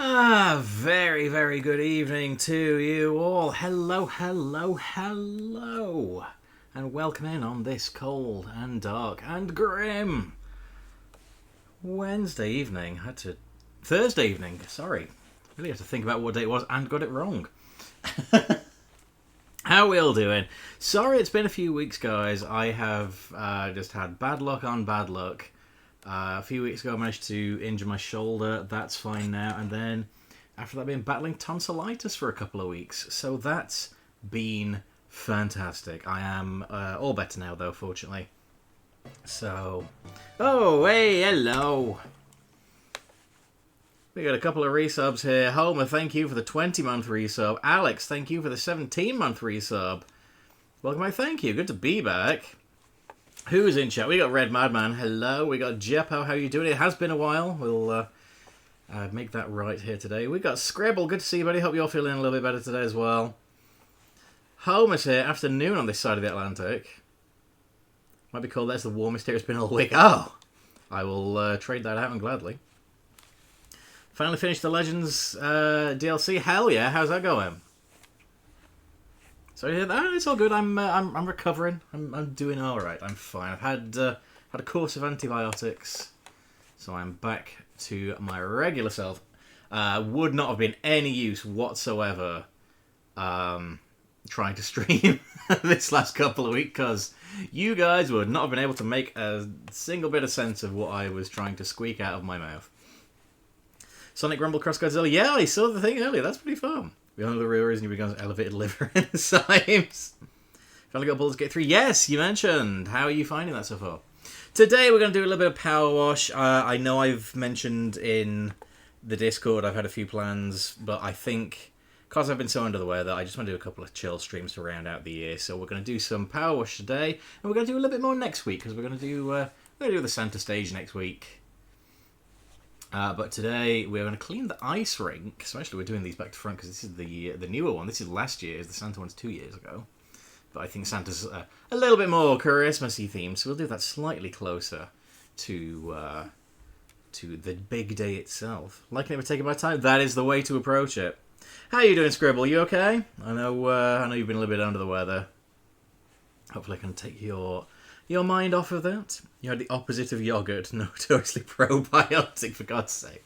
Very, very good evening to you all. Hello, hello, hello. And welcome in on this cold and dark and grim Wednesday evening. Thursday evening, sorry. Really had to think about what day it was and got it wrong. How are we all doing? Sorry it's been a few weeks, guys. I have just had bad luck on bad luck. A few weeks ago I managed to injure my shoulder. That's fine now. And then after that I've been battling tonsillitis for a couple of weeks. So that's been fantastic. I am all better now though, fortunately. So, oh, hey, hello. We got a couple of resubs here. Homer, thank you for the 20-month resub. Alex, thank you for the 17-month resub. Welcome back, thank you. Good to be back. Who's in chat? We got Red Madman. Hello. We got Jeppo. How you doing? It has been a while. We'll make that right here today. We got Scribble. Good to see you, buddy. Hope you're feeling a little bit better today as well. Homer's here. Afternoon on this side of the Atlantic. Might be called that's the warmest here it's been all week. Oh! I will trade that out and gladly. Finally finished the Legends DLC. Hell yeah. How's that going? So it's all good. I'm recovering. I'm doing all right. I'm fine. I've had a course of antibiotics, so I'm back to my regular self. Would not have been any use whatsoever trying to stream this last couple of weeks because you guys would not have been able to make a single bit of sense of what I was trying to squeak out of my mouth. Sonic Rumble Cross Godzilla. Yeah, I saw the thing earlier. That's pretty fun. We all know the real reason you began elevated liver enzymes. Finally got Baldur's Gate 3. Yes, you mentioned. How are you finding that so far? Today we're going to do a little bit of power wash. I know I've mentioned in the Discord I've had a few plans, but I think because I've been so under the weather, I just want to do a couple of chill streams to round out the year. So we're going to do some power wash today, and we're going to do a little bit more next week because we're going to do the Santa stage next week. But today we're going to clean the ice rink. So actually we're doing these back to front because this is the newer one. This is last year's. The Santa one's 2 years ago. But I think Santa's a little bit more Christmassy themed, so we'll do that slightly closer to the big day itself. Liking it but taking my time. That is the way to approach it. How are you doing, Scribble? You okay? I know you've been a little bit under the weather. Hopefully I can take your mind off of that. You had the opposite of yogurt, notoriously probiotic, for God's sake.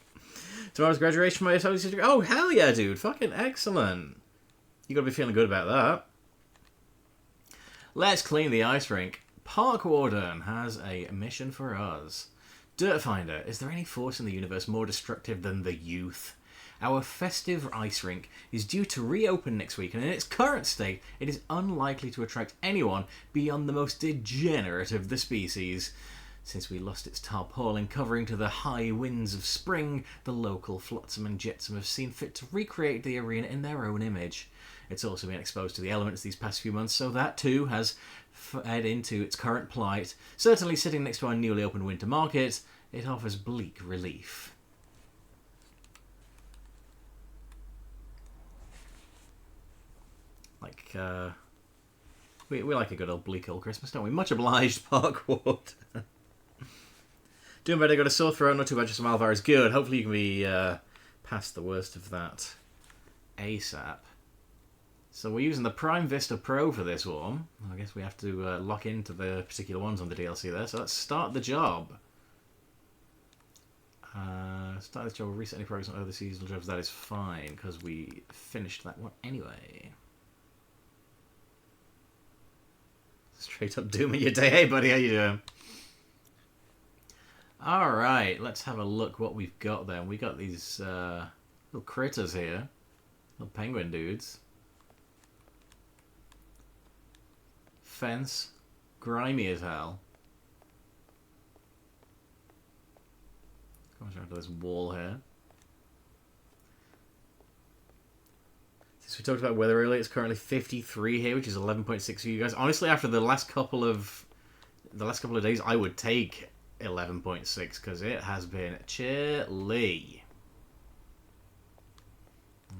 Tomorrow's graduation from my associate degree. Oh, hell yeah, dude. Fucking excellent. You gotta be feeling good about that. Let's clean the ice rink. Park Warden has a mission for us. Dirt Finder, is there any force in the universe more destructive than the youth? Our festive ice rink is due to reopen next week, and in its current state, it is unlikely to attract anyone beyond the most degenerate of the species. Since we lost its tarpaulin covering to the high winds of spring, the local flotsam and jetsam have seen fit to recreate the arena in their own image. It's also been exposed to the elements these past few months, so that too has fed into its current plight. Certainly sitting next to our newly opened winter market, it offers bleak relief. Like, we like a good old bleak old Christmas, don't we? Much obliged, Parkwood. Doing better, got a sore throat, not too bad, just some Alvarez. Good, hopefully you can be past the worst of that ASAP. So we're using the Prime Vista Pro for this one. I guess we have to lock into the particular ones on the DLC there, so let's start the job. Start this job with reset any progress on other seasonal jobs. That is fine, because we finished that one anyway. Straight up dooming your day. Hey, buddy, how you doing? Alright, let's have a look what we've got then. We got these little critters here. Little penguin dudes. Fence. Grimy as hell. Come on, to this wall here. Since we talked about weather earlier, it's currently 53 here, which is 11.6 for you guys. Honestly, after the last couple of days, I would take 11.6 because it has been chilly.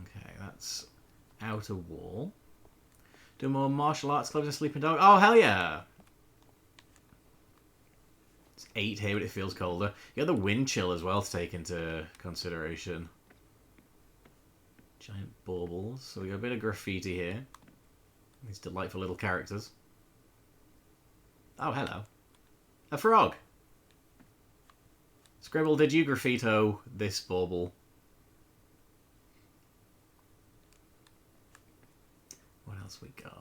Okay, that's outer wall. Do more martial arts clubs and sleeping dog. Oh, hell yeah! It's 8 here, but it feels colder. You got the wind chill as well to take into consideration. Giant baubles. So we got a bit of graffiti here. These delightful little characters. Oh, hello. A frog! Scribble, did you graffito this bauble? What else we got?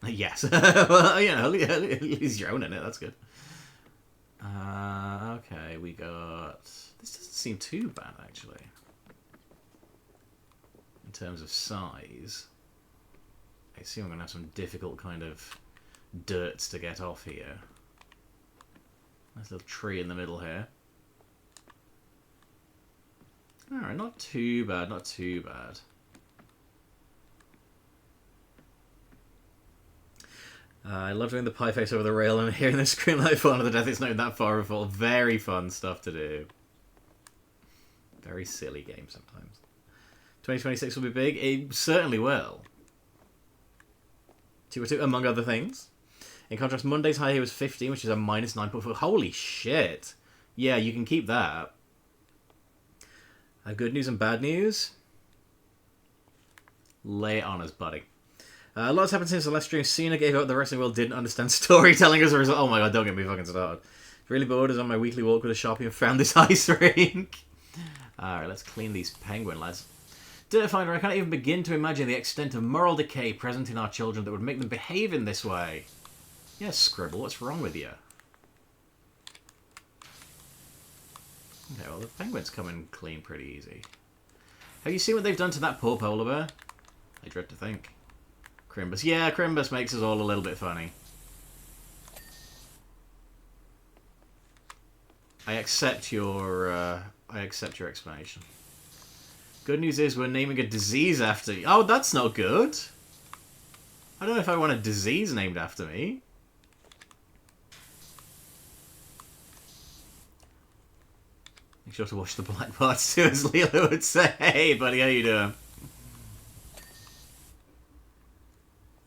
Yes. Well, you know, at least you're owning it. That's good. Okay, we got... This doesn't seem too bad, actually. In terms of size. I assume I'm going to have some difficult kind of dirts to get off here. Nice little tree in the middle here. Alright, not too bad, not too bad. I love doing the pie face over the rail and hearing the scream like fun of the death. It's not that far of a fall. Very fun stuff to do. Very silly game sometimes. 2026 will be big. It certainly will. 202, among other things. In contrast, Monday's high here was 15, which is a minus 9.4. Holy shit. Yeah, you can keep that. Good news and bad news. Lay it on us, buddy. A lot's happened since the last stream. Cena gave up. The wrestling world didn't understand storytelling as a result. Oh my god, don't get me fucking started. Really bored as on my weekly walk with a Sharpie and found this ice rink. Alright, let's clean these penguin lads. Dirt Finder, I can't even begin to imagine the extent of moral decay present in our children that would make them behave in this way. Yes, Scribble, what's wrong with you? Okay, well, the penguins come in clean pretty easy. Have you seen what they've done to that poor polar bear? I dread to think. Crimbus. Yeah, Crimbus makes us all a little bit funny. I accept your explanation. Good news is we're naming a disease after you. Oh, that's not good. I don't know if I want a disease named after me. Make sure to watch the black parts too, as Lilo would say. Hey, buddy, how you doing?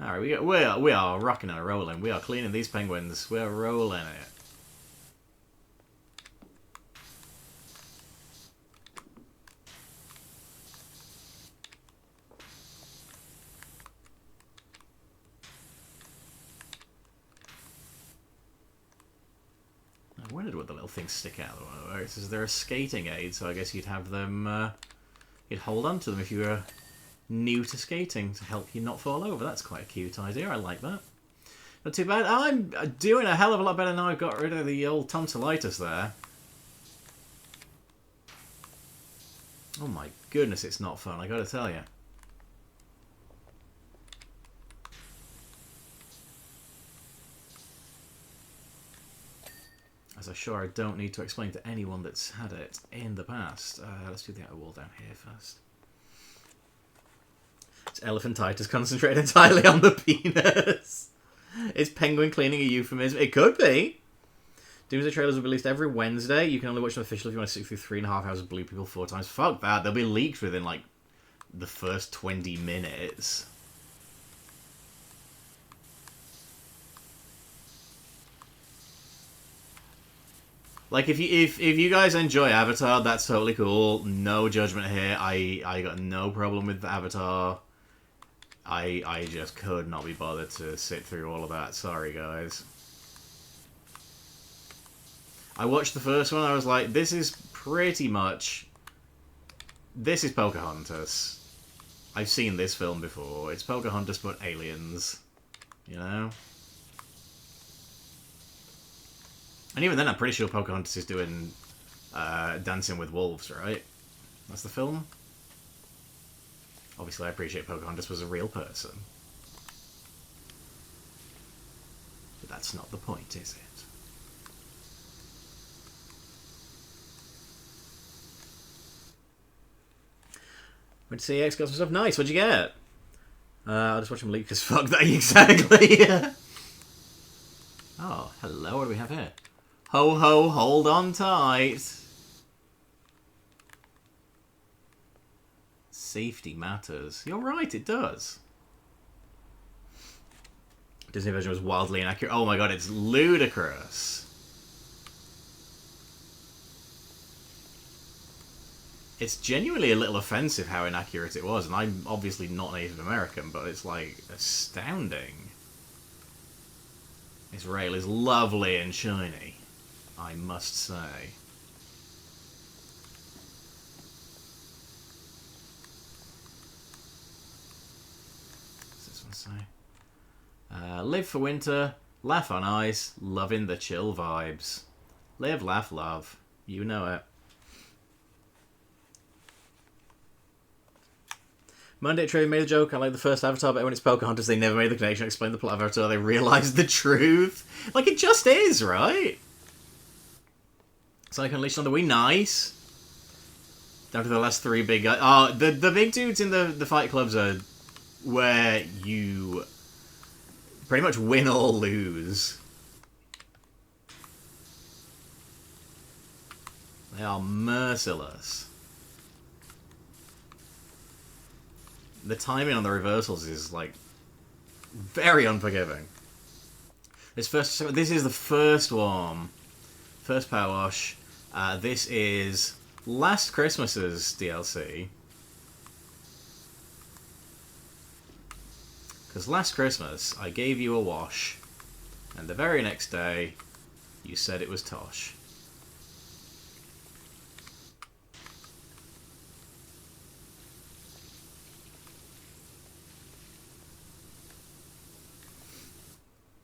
Alright, we are rocking and rolling. We are cleaning these penguins. We're rolling it. I wondered what the little things stick out of. It says they're a skating aid, so I guess you'd have them, you'd hold on to them if you were new to skating to help you not fall over. That's quite a cute idea. I like that. Not too bad. I'm doing a hell of a lot better now I've got rid of the old tonsillitis there. Oh my goodness, it's not fun, I gotta tell you. As I'm sure I don't need to explain to anyone that's had it in the past. Let's do the outer wall down here first. It's elephantitis concentrated entirely on the penis. Is penguin cleaning a euphemism? It could be. Doomsday trailers will be released every Wednesday. You can only watch them officially if you want to sit through 3.5 hours of Blue People 4 times. Fuck that. They'll be leaked within, like, the first 20 minutes. Like, if you guys enjoy Avatar, that's totally cool. No judgment here. I got no problem with Avatar. I just could not be bothered to sit through all of that. Sorry, guys. I watched the first one, I was like, this is pretty much... This is Pocahontas. I've seen this film before. It's Pocahontas but aliens. You know? And even then, I'm pretty sure Pocahontas is doing Dancing with Wolves, right? That's the film? Obviously, I appreciate Pocahontas was a real person. But that's not the point, is it? Went to CX, got some stuff. Nice, what'd you get? I'll just watch him leak, because fuck that, exactly. Oh, hello, what do we have here? Ho ho, hold on tight. Safety matters. You're right, it does. Disney version was wildly inaccurate. Oh my god, it's ludicrous. It's genuinely a little offensive how inaccurate it was, and I'm obviously not Native American, but it's, like, astounding. This rail is lovely and shiny, I must say. What's this one say? Live for winter, laugh on ice, loving the chill vibes. Live, laugh, love. You know it. Monday Trade made the joke, I like the first Avatar, but when it's Pocahontas, they never made the connection, explained the plot of Avatar, they realised the truth. Like, it just is, right? Sonic Unleashed on the Wii, nice. Down to the last three big guys. Oh, the big dudes in the fight clubs are where you pretty much win or lose. They are merciless. The timing on the reversals is, like, very unforgiving. This is the first one. First Power Wash. This is Last Christmas's DLC. Because last Christmas, I gave you a wash, and the very next day, you said it was tosh.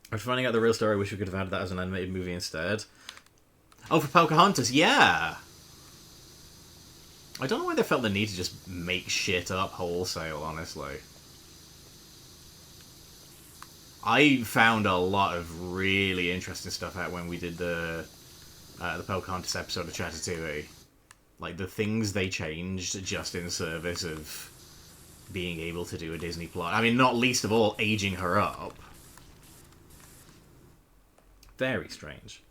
After finding out the real story, I wish we could have had that as an animated movie instead. Oh, for Pocahontas, yeah! I don't know why they felt the need to just make shit up wholesale, honestly. I found a lot of really interesting stuff out when we did the Pocahontas episode of Chattatouille. Like, the things they changed just in service of being able to do a Disney plot. I mean, not least of all, aging her up. Very strange.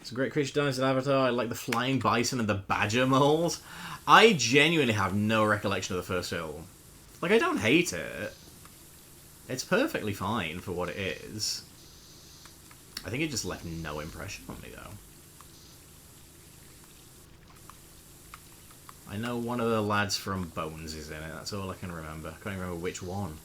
Some great creature designs in Avatar. I like the flying bison and the badger moles. I genuinely have no recollection of the first film. Like, I don't hate it. It's perfectly fine for what it is. I think it just left no impression on me, though. I know one of the lads from Bones is in it. That's all I can remember. I can't even remember which one.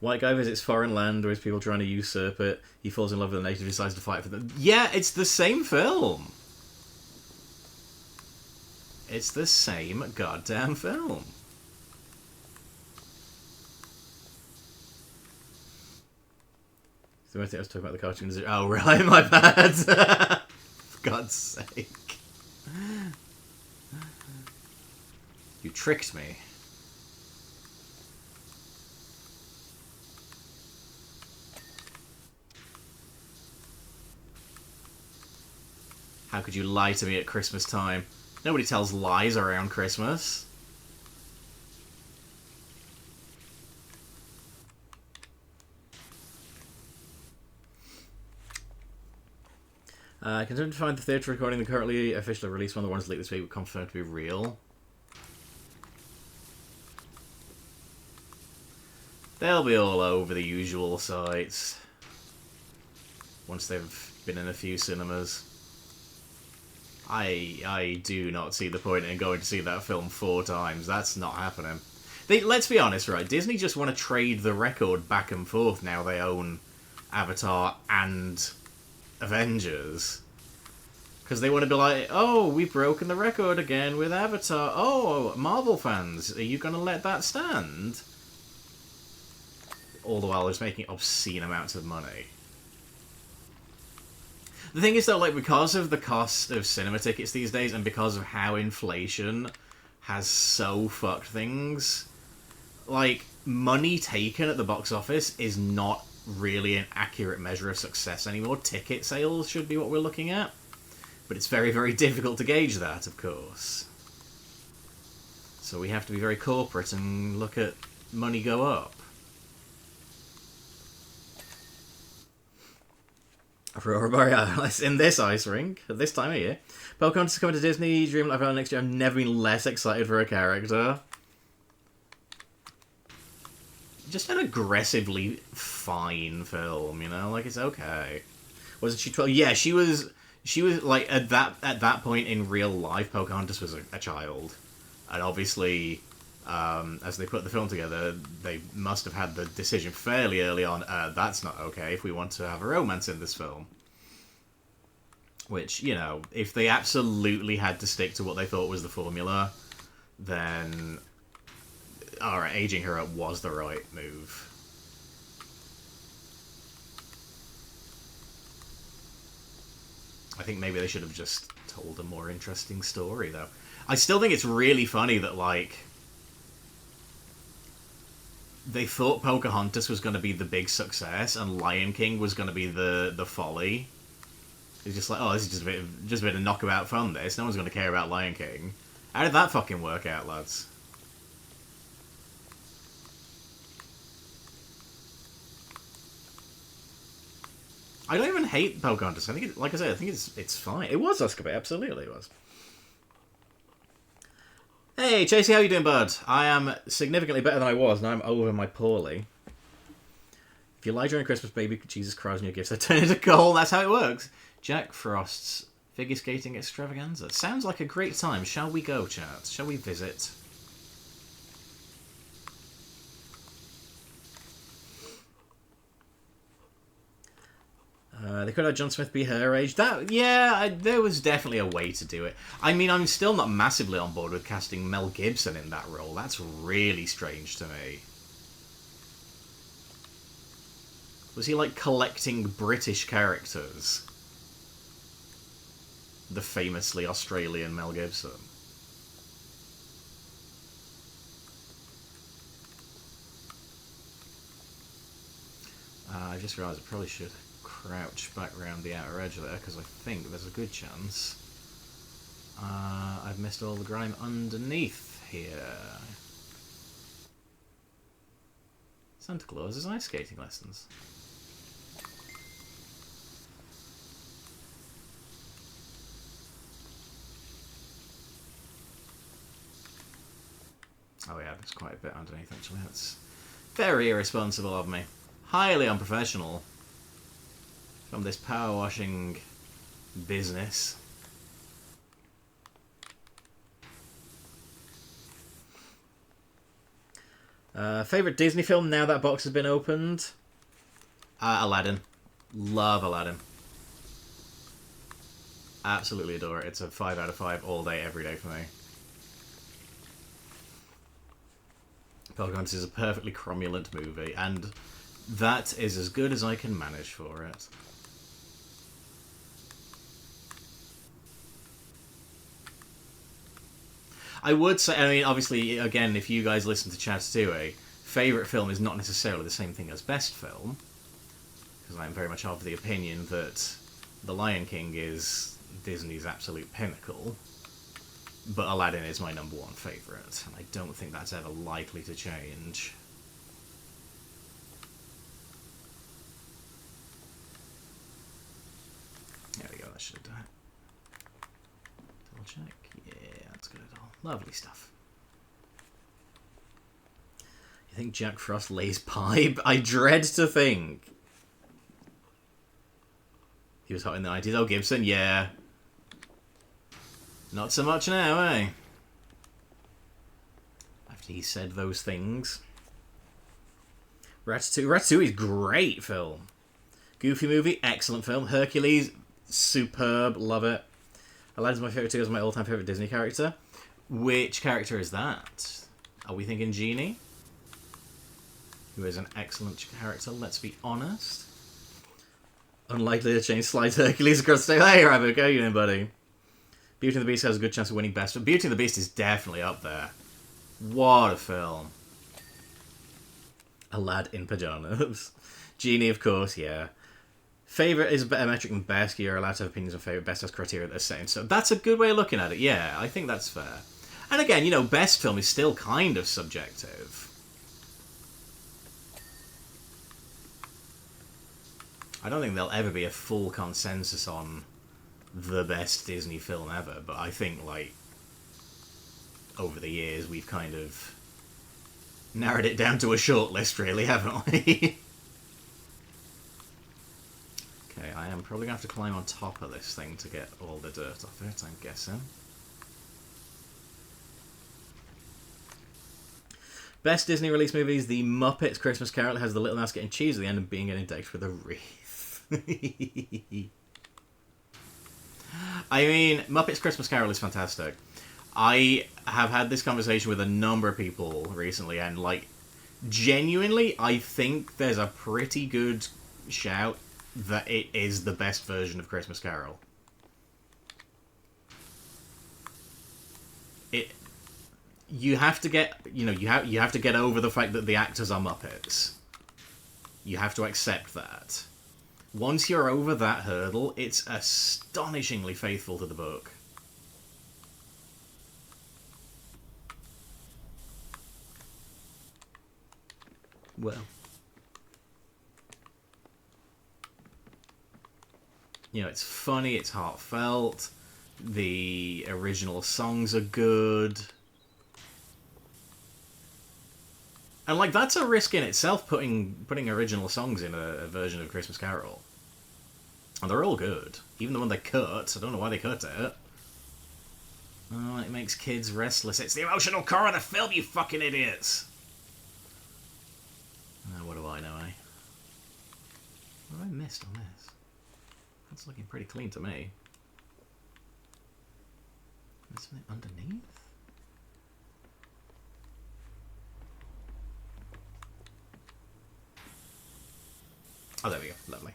White guy visits foreign land with people trying to usurp it. He falls in love with a native, decides to fight for them. Yeah, it's the same film. It's the same goddamn film. So I think I was talking about the cartoons. Oh, right, my bad. For God's sake. You tricked me. How could you lie to me at Christmas time? Nobody tells lies around Christmas. Continue to find the theatre recording. The currently officially released one of the ones leaked this week were confirmed to be real. They'll be all over the usual sites once they've been in a few cinemas. I do not see the point in going to see that film 4 times. That's not happening. Let's be honest, right? Disney just want to trade the record back and forth now they own Avatar and Avengers. Because they want to be like, oh, we've broken the record again with Avatar. Oh, Marvel fans, are you going to let that stand? All the while just making obscene amounts of money. The thing is, though, like, because of the cost of cinema tickets these days, and because of how inflation has so fucked things, like, money taken at the box office is not really an accurate measure of success anymore. Ticket sales should be what we're looking at. But it's very, very difficult to gauge that, of course. So we have to be very corporate and look at money go up. Aurora Borealis in this ice rink at this time of year. Pocahontas is coming to Disney Dreamlight Valley next year. I've never been less excited for a character. Just an aggressively fine film, you know? Like, it's okay. Wasn't she 12? Yeah, she was. She was like at that point in real life, Pocahontas was a child, and obviously, as they put the film together, they must have had the decision fairly early on. That's not okay if we want to have a romance in this film. Which, you know, if they absolutely had to stick to what they thought was the formula, then alright, aging her up was the right move. I think maybe they should have just told a more interesting story, though. I still think it's really funny that, like, they thought Pocahontas was going to be the big success and Lion King was going to be the folly. It's just like, oh, this is just a bit of knockabout fun, this. No one's going to care about Lion King. How did that fucking work out, lads? I don't even hate Pocahontas. I think, like I said, I think it's fine. It was Oscar bait, absolutely it was. Hey, Chasey, how you doing, bud? I am significantly better than I was, and I'm over my poorly. If you lie during Christmas, baby Jesus cries on your gifts, I turn into coal. That's how it works. Jack Frost's figure skating extravaganza. Sounds like a great time. Shall we go, chat? Shall we visit? They could have John Smith be her age. There was definitely a way to do it. I mean, I'm still not massively on board with casting Mel Gibson in that role. That's really strange to me. Was he, like, collecting British characters? The famously Australian Mel Gibson. I just realised I probably should crouch back around the outer edge there, because I think there's a good chance I've missed all the grime underneath here. Santa Claus's ice skating lessons. Oh yeah, there's quite a bit underneath actually. That's very irresponsible of me. Highly unprofessional from this power washing business. Favourite Disney film now that box has been opened? Aladdin. Love Aladdin. Absolutely adore it. It's a 5 out of 5 all day, every day for me. Pocahontas is a perfectly cromulent movie, and that is as good as I can manage for it. I would say, I mean, obviously, again, if you guys listen to Chattatouille, favourite film is not necessarily the same thing as best film, because I'm very much of the opinion that The Lion King is Disney's absolute pinnacle, but Aladdin is my number one favourite, and I don't think that's ever likely to change. There we go, that should have done it. Double check. Yeah, that's good at all. Lovely stuff. You think Jack Frost lays pipe? I dread to think. He was hot in the 90s. Oh, Gibson, yeah. Not so much now, eh? After he said those things. Ratatouille is great film. Goofy movie, excellent film. Hercules, superb, love it. Aladdin's my favourite too, is my all-time favourite Disney character. Which character is that? Are we thinking Genie? Who is an excellent character, let's be honest. Unlikely to change slides Hercules across the stage. Hey, Rabbit, how you doing, buddy? Beauty and the Beast has a good chance of winning best, but Beauty and the Beast is definitely up there. What a film. A lad in pajamas. Genie, of course, yeah. Favourite is a better metric than best. You're allowed to have opinions on favourite. Best has criteria that are same. So that's a good way of looking at it, yeah. I think that's fair. And again, you know, best film is still kind of subjective. I don't think there'll ever be a full consensus on the best Disney film ever, but I think, like, over the years we've kind of narrowed it down to a short list, really, haven't we? Okay, I I'm probably going to have to climb on top of this thing to get all the dirt off it, I'm guessing. Best Disney release movies, The Muppets Christmas Carol. It has the little mouse getting cheese at the end and being indexed with a wreath. I mean, Muppets Christmas Carol is fantastic. I have had this conversation with a number of people recently, and, like, genuinely, I think there's a pretty good shout that it is the best version of Christmas Carol. You have to get, you have to get over the fact that the actors are Muppets. You have to accept that. Once you're over that hurdle, it's astonishingly faithful to the book. Well. It's funny, it's heartfelt, the original songs are good. And, like, that's a risk in itself, putting original songs in a version of Christmas Carol. And they're all good. Even the one they cut, I don't know why they cut it. Oh, it makes kids restless. It's the emotional core of the film, you fucking idiots! Oh, what do I know, eh? What have I missed on this? That's looking pretty clean to me. Is something underneath? Oh, there we go. Lovely.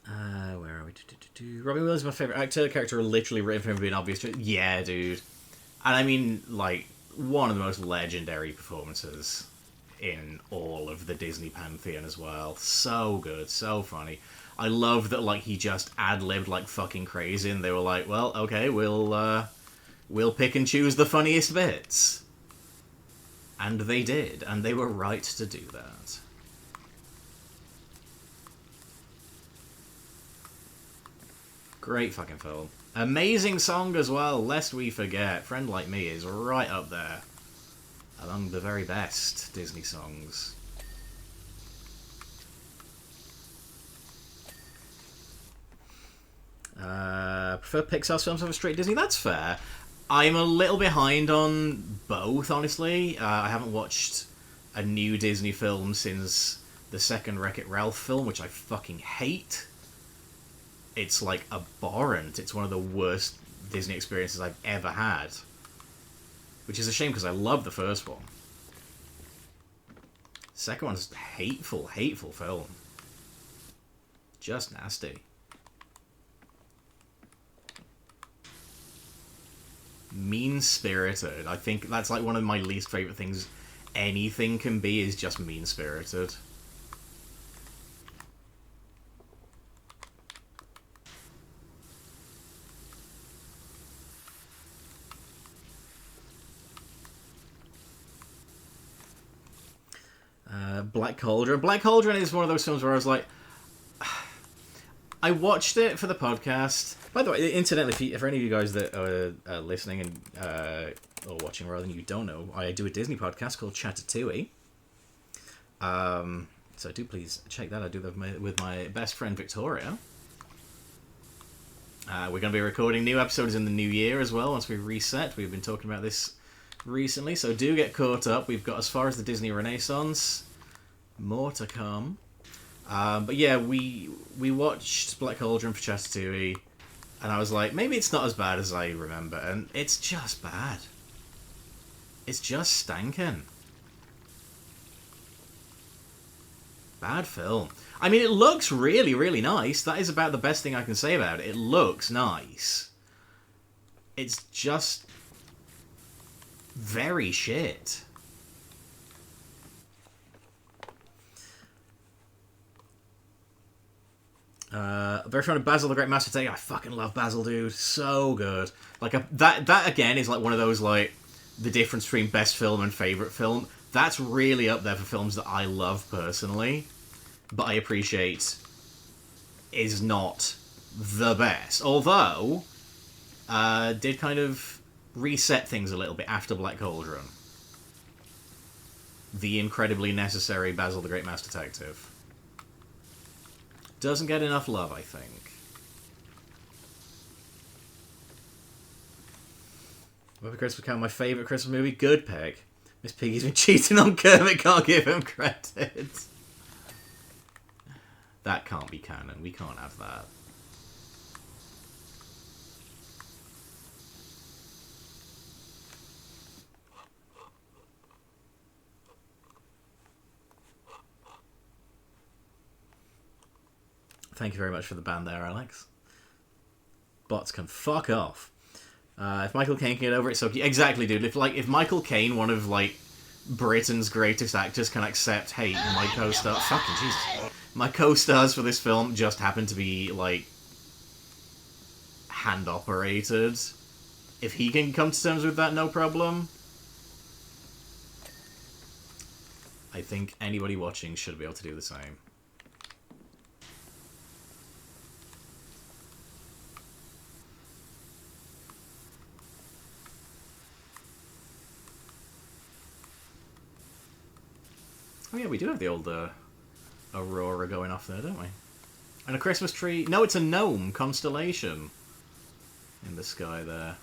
Where are we? Robin Williams is my favourite actor. Character literally written for him being obvious. Yeah, dude. And I mean, like, one of the most legendary performances in all of the Disney pantheon as well. So good, so funny. I love that, like, he just ad-libbed like fucking crazy, and they were like, well, okay, we'll pick and choose the funniest bits. And they did, and they were right to do that. Great fucking film. Amazing song as well, lest we forget. Friend Like Me is right up there. Among the very best Disney songs. Prefer Pixar's films over straight Disney? That's fair. I'm a little behind on both, honestly. I haven't watched a new Disney film since the second Wreck-It Ralph film, which I fucking hate. It's, like, abhorrent. It's one of the worst Disney experiences I've ever had. Which is a shame, because I love the first one. Second one's hateful, hateful film. Just nasty. Mean-spirited. I think that's, like, one of my least favourite things anything can be, is just mean-spirited. Black Cauldron. Black Cauldron is one of those films where I was like... I watched it for the podcast. By the way, incidentally, for any of you guys that are listening and or watching rather than you don't know, I do a Disney podcast called Chatatouille. So do please check that. I do that with my best friend Victoria. We're going to be recording new episodes in the new year as well, once we reset. We've been talking about this recently, so do get caught up. We've got as far as the Disney Renaissance. More to come. But yeah, we watched Black Cauldron for Chatatouille, and I was like, maybe it's not as bad as I remember, and it's just bad. It's just stankin'. Bad film. I mean, it looks really, really nice. That is about the best thing I can say about it. It looks nice. It's just very shit. Very fond of Basil the Great Master Tay. I fucking love Basil, dude. So good. Like, that again is like one of those, like, the difference between best film and favourite film. That's really up there for films that I love personally, but I appreciate is not the best. Although, did kind of reset things a little bit after Black Cauldron. the incredibly necessary Basil the Great Mouse Detective. Doesn't get enough love, I think. Muppet Christmas Carol, my favourite Christmas movie? Good Peg. Miss Piggy's been cheating on Kermit, can't give him credit. That can't be canon, we can't have that. Thank you very much for the band there, Alex. Bots can fuck off. If Michael Caine can get over it, so exactly, dude. If Michael Caine, one of like Britain's greatest actors, can accept, hey, my co-star, fucking Jesus, my co-stars for this film just happen to be like hand operated. If he can come to terms with that, no problem. I think anybody watching should be able to do the same. Oh yeah, we do have the old aurora going off there, don't we? And a Christmas tree. No, it's a gnome constellation in the sky there.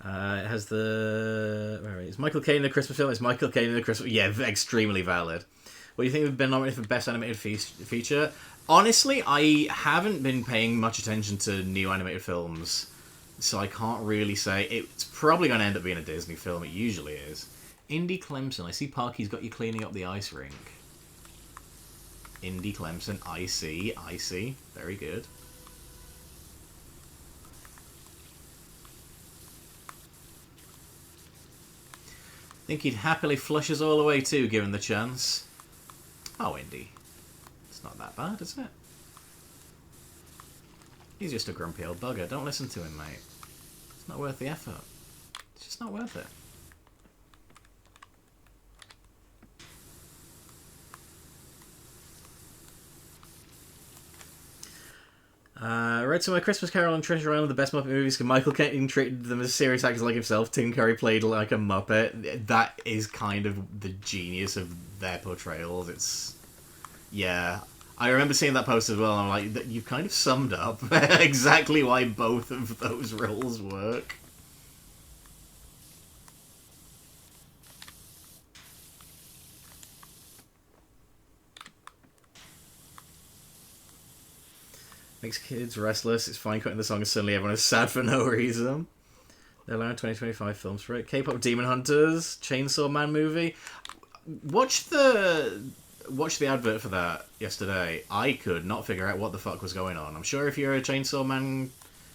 It has the... Where is it? Michael Caine in the Christmas film? It's Michael Caine in the Christmas... Yeah, extremely valid. What do you think we've been nominated for Best Animated Feature? Honestly, I haven't been paying much attention to new animated films, so I can't really say. It's probably going to end up being a Disney film. It usually is. Indy Clemson. I see Parky's got you cleaning up the ice rink. Indy Clemson. I see. I see. Very good. Think he'd happily flush us all away too, given the chance. Oh, Indy. It's not that bad, is it? He's just a grumpy old bugger. Don't listen to him, mate. It's not worth the effort. It's just not worth it. Read some of Christmas Carol and Treasure Island, the best Muppet movies, because Michael Caine treated them as serious actors like himself. Tim Curry played like a Muppet. That is kind of the genius of their portrayals. It's... Yeah. I remember seeing that post as well, and I'm like, you've kind of summed up exactly why both of those roles work. Makes kids restless. It's fine cutting the song and suddenly everyone is sad for no reason. They're allowing 2025 films for it. K-pop Demon Hunters, Chainsaw Man movie. Watch the advert for that yesterday. I could not figure out what the fuck was going on. I'm sure if you're a Chainsaw Man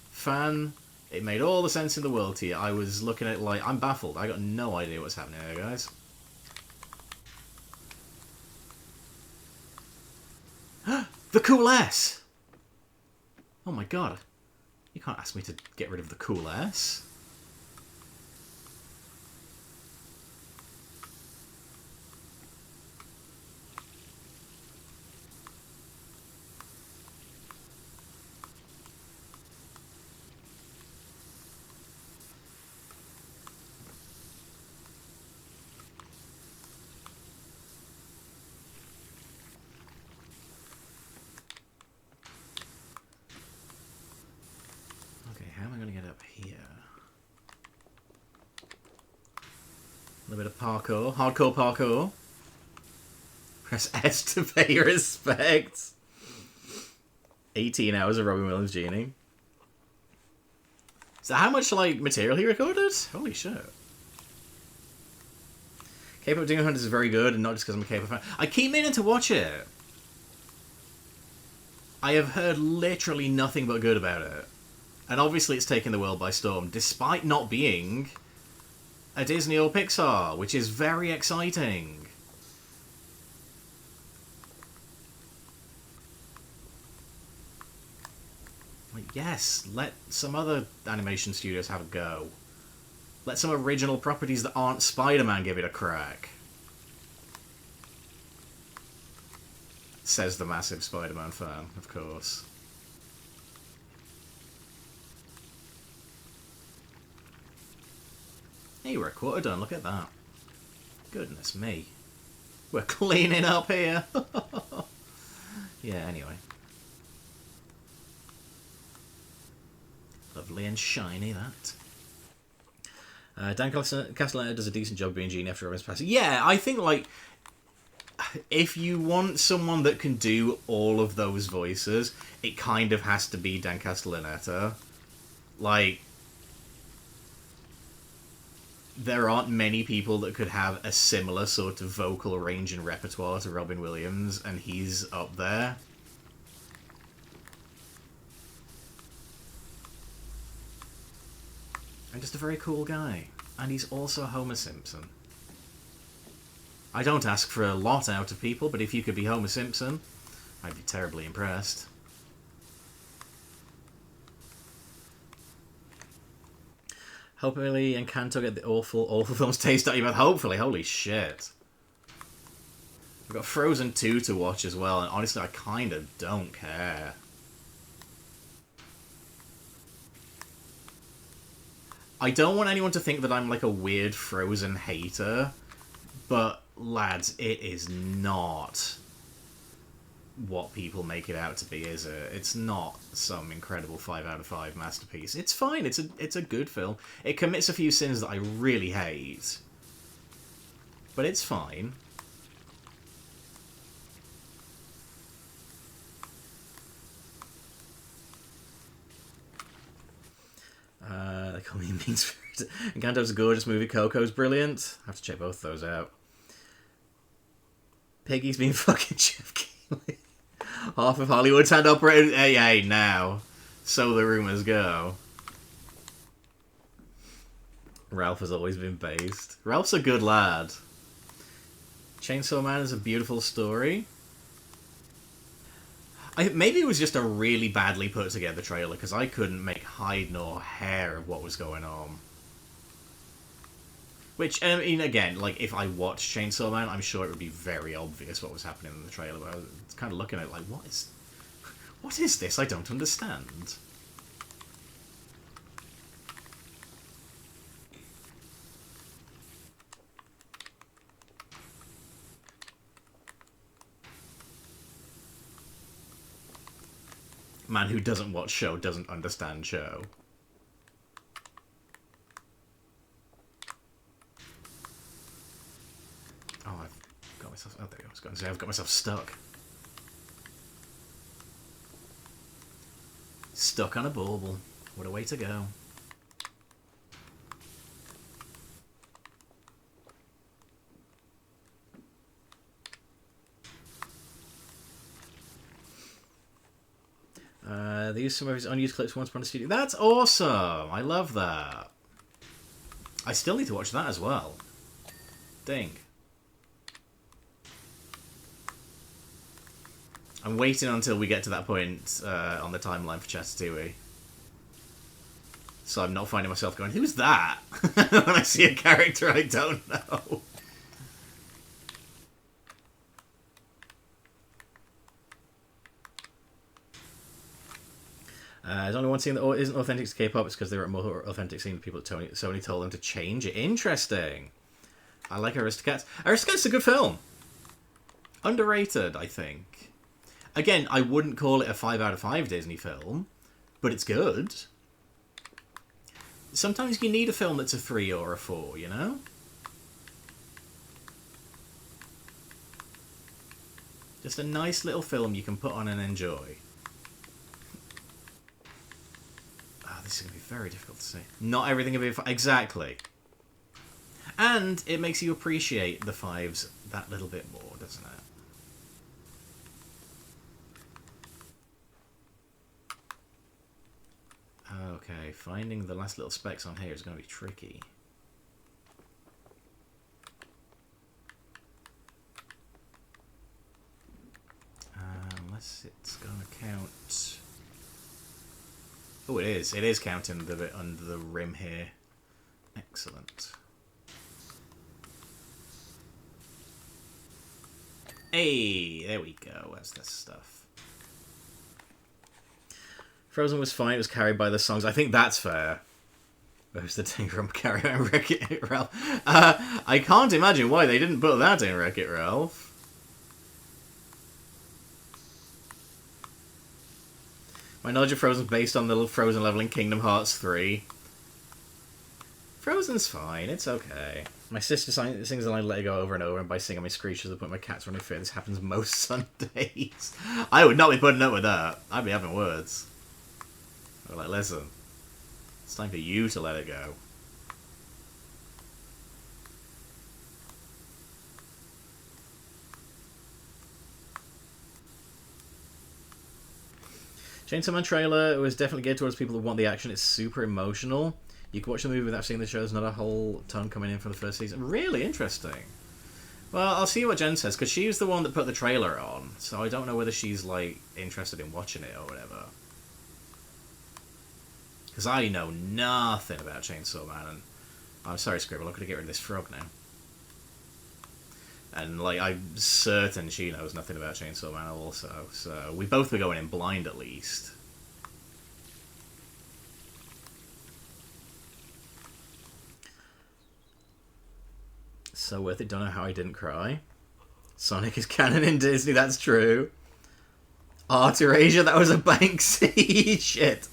fan, it made all the sense in the world to you. I was looking at it like, I'm baffled. I got no idea what's happening there, guys. The Cool S! Oh my god. You can't ask me to get rid of the Cool S. A little bit of parkour. Hardcore parkour. Press S to pay your respects. 18 hours of Robin Williams gening. So how much, like, material he recorded? Holy shit. K-pop Demon Hunters is very good, and not just because I'm a K-pop fan. I keep meaning to watch it. I have heard literally nothing but good about it. And obviously it's taken the world by storm, despite not being a Disney or Pixar, which is very exciting. Like, yes, let some other animation studios have a go. Let some original properties that aren't Spider-Man give it a crack. Says the massive Spider-Man fan, of course. Hey, we're a quarter done, look at that. Goodness me. We're cleaning up here. Yeah, anyway. Lovely and shiny, that. Dan Castellaneta does a decent job being Gene after Robin's passing. Yeah, I think, like, if you want someone that can do all of those voices, it kind of has to be Dan Castellaneta. Like, there aren't many people that could have a similar sort of vocal range and repertoire to Robin Williams, and he's up there. And just a very cool guy. And he's also Homer Simpson. I don't ask for a lot out of people, but if you could be Homer Simpson, I'd be terribly impressed. Hopefully Encanto get the awful films taste out of your mouth. Hopefully, holy shit. We've got Frozen 2 to watch as well, and honestly, I kind of don't care. I don't want anyone to think that I'm like a weird Frozen hater, but lads, it is not what people make it out to be, is it? It's not some incredible 5 out of 5 masterpiece. It's fine. It's a good film. It commits a few sins that I really hate, but it's fine. They call me Mean Spirit. Encanto's a gorgeous movie. Coco's brilliant. I have to check both of those out. Piggy's been fucking Jeff Keighley. Half of Hollywood's had operated. Hey, now. So the rumours go. Ralph has always been based. Ralph's a good lad. Chainsaw Man is a beautiful story. Maybe it was just a really badly put together trailer, because I couldn't make hide nor hair of what was going on. Which, I mean, again, like, if I watched Chainsaw Man, I'm sure it would be very obvious what was happening in the trailer, but I was kind of looking at it like, what is this? I don't understand. Man who doesn't watch show doesn't understand show. Oh, I've got myself... Oh, there you go. I was going to say, I've got myself stuck. Stuck on a bauble. What a way to go. They used some of his unused clips once upon a studio. That's awesome! I love that. I still need to watch that as well. Dink. I'm waiting until we get to that point on the timeline for Chatatouille. So I'm not finding myself going, who's that? When I see a character I don't know. There's only one scene that isn't authentic to K-pop. It's because they're a more authentic scene. People at Sony told them to change it. Interesting. I like Aristocats. Aristocats is a good film. Underrated, I think. Again, I wouldn't call it a 5 out of 5 Disney film, but it's good. Sometimes you need a film that's a 3 or a 4, you know? Just a nice little film you can put on and enjoy. This is going to be very difficult to say. Not everything will be... Exactly. And it makes you appreciate the 5s that little bit more, doesn't it? Okay, finding the last little specks on here is going to be tricky. Unless it's going to count... Oh, it is. It is counting the bit under the rim here. Excellent. Hey, there we go. Where's this stuff? Frozen was fine. It was carried by the songs. I think that's fair. Where's the Tinker and carry on Wreck-It Ralph? I can't imagine why they didn't put that in Wreck-It Ralph. My knowledge of Frozen is based on the Frozen level in Kingdom Hearts 3. Frozen's fine, it's okay. My sister sings the line Let It Go over and over, and by singing my screeches I put my cats running fit. This happens most Sundays. I would not be putting up with that. I'd be having words. I'd be like, listen, it's time for you to let it go. Chainsaw Man trailer was definitely geared towards people that want the action. It's super emotional. You can watch the movie without seeing the show. There's not a whole ton coming in for the first season. Really interesting. Well, I'll see what Jen says, because she's the one that put the trailer on, so I don't know whether she's, like, interested in watching it or whatever. Because I know nothing about Chainsaw Man, and I'm sorry, Scribble, I'm going to get rid of this frog now. And, like, I'm certain she knows nothing about Chainsaw Man also, so we both were going in blind at least. So worth it, don't know how I didn't cry. Sonic is canon in Disney, that's true. Art Erasure, that was a Banksy. Shit.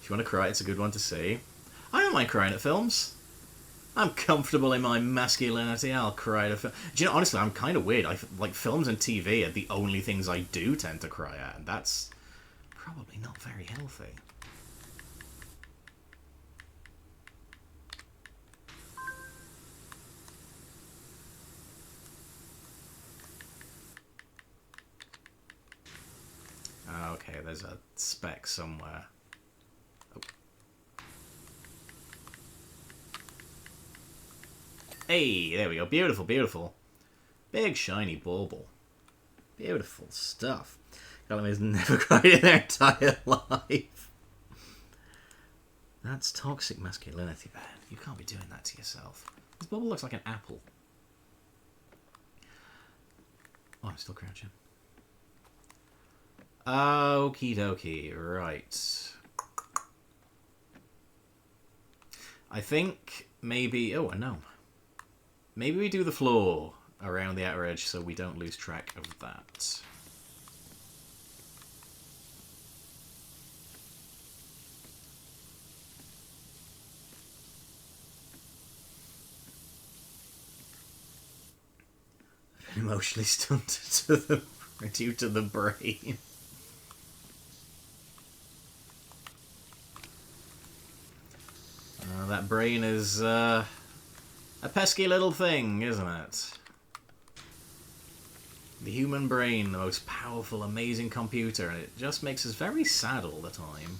If you want to cry, it's a good one to see. I don't mind crying at films. I'm comfortable in my masculinity, I'll cry at a film. Do you know, honestly, I'm kind of weird. Like, films and TV are the only things I do tend to cry at, and that's probably not very healthy. Okay, there's a speck somewhere. Oh. Hey, there we go. Beautiful, beautiful. Big, shiny bauble. Beautiful stuff. Callum has never cried in their entire life. That's toxic masculinity, man. You can't be doing that to yourself. This bauble looks like an apple. Oh, I'm still crouching. Okie dokie, right. I think maybe... Oh, a gnome. Maybe we do the floor around the outer edge so we don't lose track of that. I've been emotionally stunted due to the brain. That brain is a pesky little thing, isn't it? The human brain, the most powerful, amazing computer, and it just makes us very sad all the time.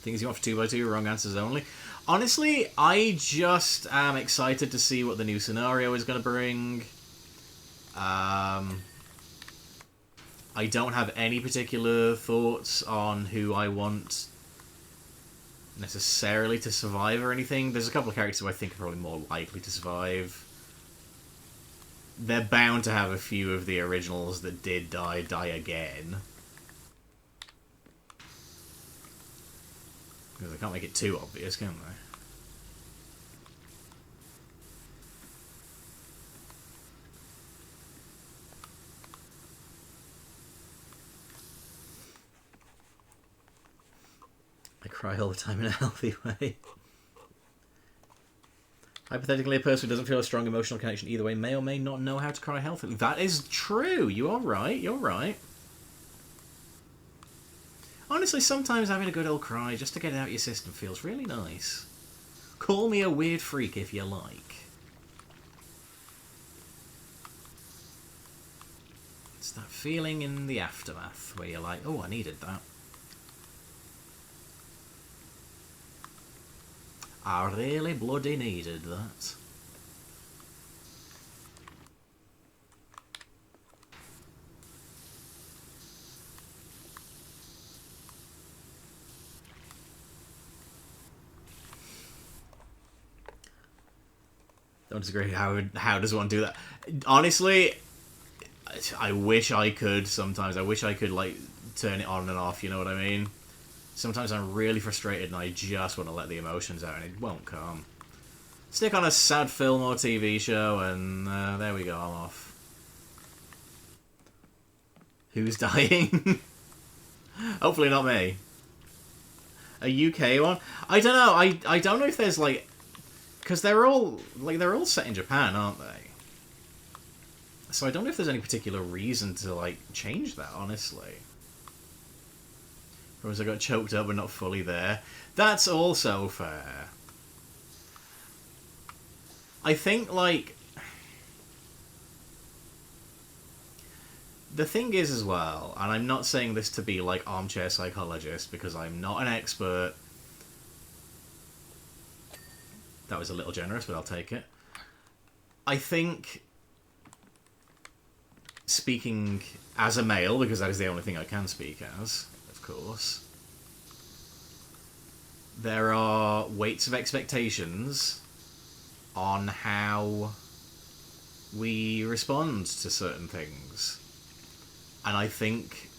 Things you want for 2x2, wrong answers only. Honestly, I just am excited to see what the new scenario is going to bring. I don't have any particular thoughts on who I want necessarily to survive or anything. There's a couple of characters who I think are probably more likely to survive. They're bound to have a few of the originals that did die again. Because they can't make it too obvious, can they? I cry all the time in a healthy way. Hypothetically, a person who doesn't feel a strong emotional connection either way may or may not know how to cry healthily. That is true. You are right. You're right. Honestly, sometimes having a good old cry just to get it out your system feels really nice. Call me a weird freak if you like. It's that feeling in the aftermath where you're like, oh, I needed that. I really bloody needed that. Don't disagree. How does one do that? Honestly, I wish I could sometimes. I wish I could, like, turn it on and off, you know what I mean? Sometimes I'm really frustrated and I just want to let the emotions out and it won't come. Stick on a sad film or TV show and there we go, I'm off. Who's dying? Hopefully not me. A UK one? I don't know. I don't know if there's, like... Because they're all set in Japan, aren't they? So I don't know if there's any particular reason to, like, change that, honestly. Whereas I got choked up but not fully there. That's also fair. I think, like... The thing is, as well, and I'm not saying this to be, like, armchair psychologist, because I'm not an expert. That was a little generous, but I'll take it. I think, speaking as a male, because that is the only thing I can speak as, of course, there are weights of expectations on how we respond to certain things. And I think,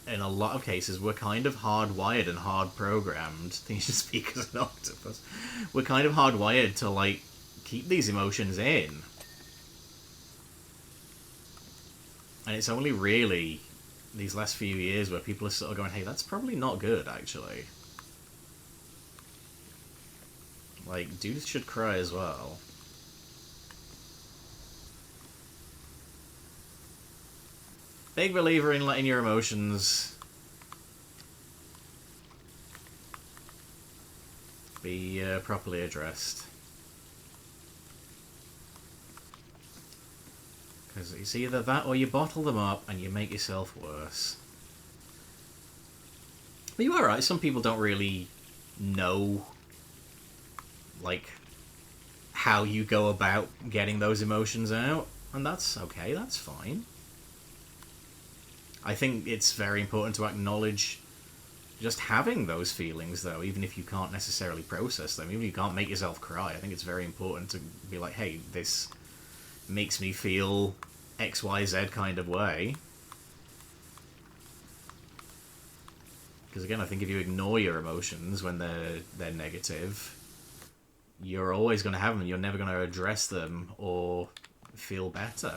in a lot of cases, we're kind of hardwired and hard-programmed. I think you should speak as an octopus. We're kind of hardwired to, like, keep these emotions in. And it's only really these last few years where people are sort of going, hey, that's probably not good, actually. Like, dudes should cry as well. Big believer in letting your emotions be properly addressed. Because it's either that or you bottle them up and you make yourself worse. But you are right, some people don't really know, like, how you go about getting those emotions out. And that's okay, that's fine. I think it's very important to acknowledge just having those feelings, though, even if you can't necessarily process them, even if you can't make yourself cry. I think it's very important to be like, hey, this makes me feel XYZ kind of way. Because again, I think if you ignore your emotions when they're negative, you're always going to have them. You're never going to address them or feel better.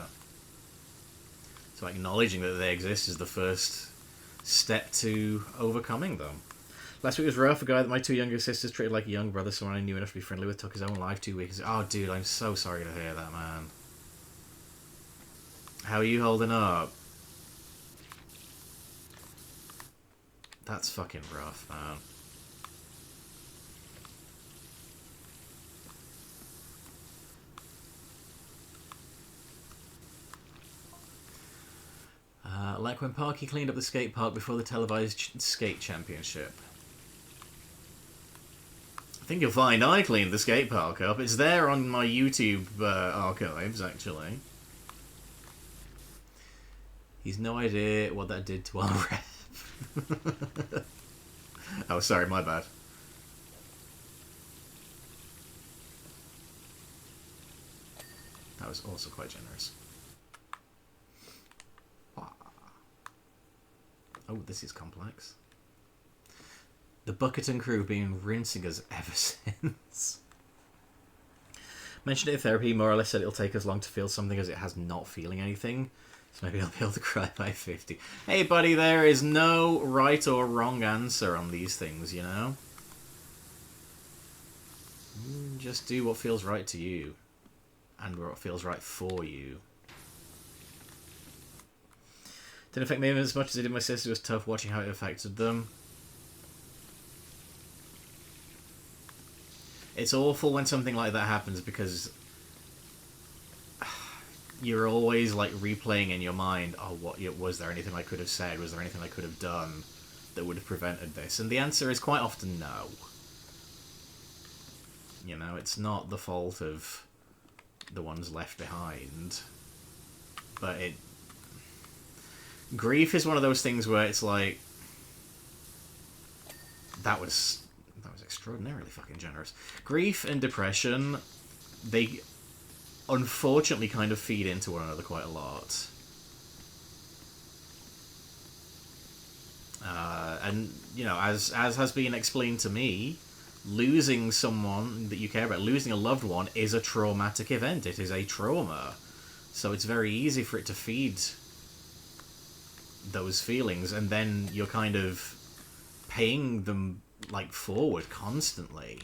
So acknowledging that they exist is the first step to overcoming them. Last week was rough. A guy that my two younger sisters treated like a young brother, someone I knew enough to be friendly with, took his own life 2 weeks ago. Oh, dude, I'm so sorry to hear that, man. How are you holding up? That's fucking rough, man. Like when Parky cleaned up the skate park before the televised skate championship. I think you'll find I cleaned the skate park up. It's there on my YouTube archives, actually. He's no idea what that did to our rep. Oh, sorry, my bad. That was also quite generous. Oh, this is complex. The Bucketon crew have been rinsing us ever since. Mentioned it in therapy, more or less said it'll take as long to feel something as it has not feeling anything. So maybe I'll be able to cry by 50. Hey buddy, there is no right or wrong answer on these things, you know? Just do what feels right to you. And what feels right for you. Didn't affect me as much as it did my sister. It was tough watching how it affected them. It's awful when something like that happens because you're always like replaying in your mind, oh, was there anything I could have said? Was there anything I could have done that would have prevented this? And the answer is quite often no. You know, it's not the fault of the ones left behind. But grief is one of those things where it's like, that was extraordinarily fucking generous. Grief and depression, unfortunately kind of feed into one another quite a lot. And, you know, as has been explained to me, losing someone that you care about, losing a loved one, is a traumatic event. It is a trauma. So it's very easy for it to feed those feelings, and then you're kind of paying them, like, forward constantly.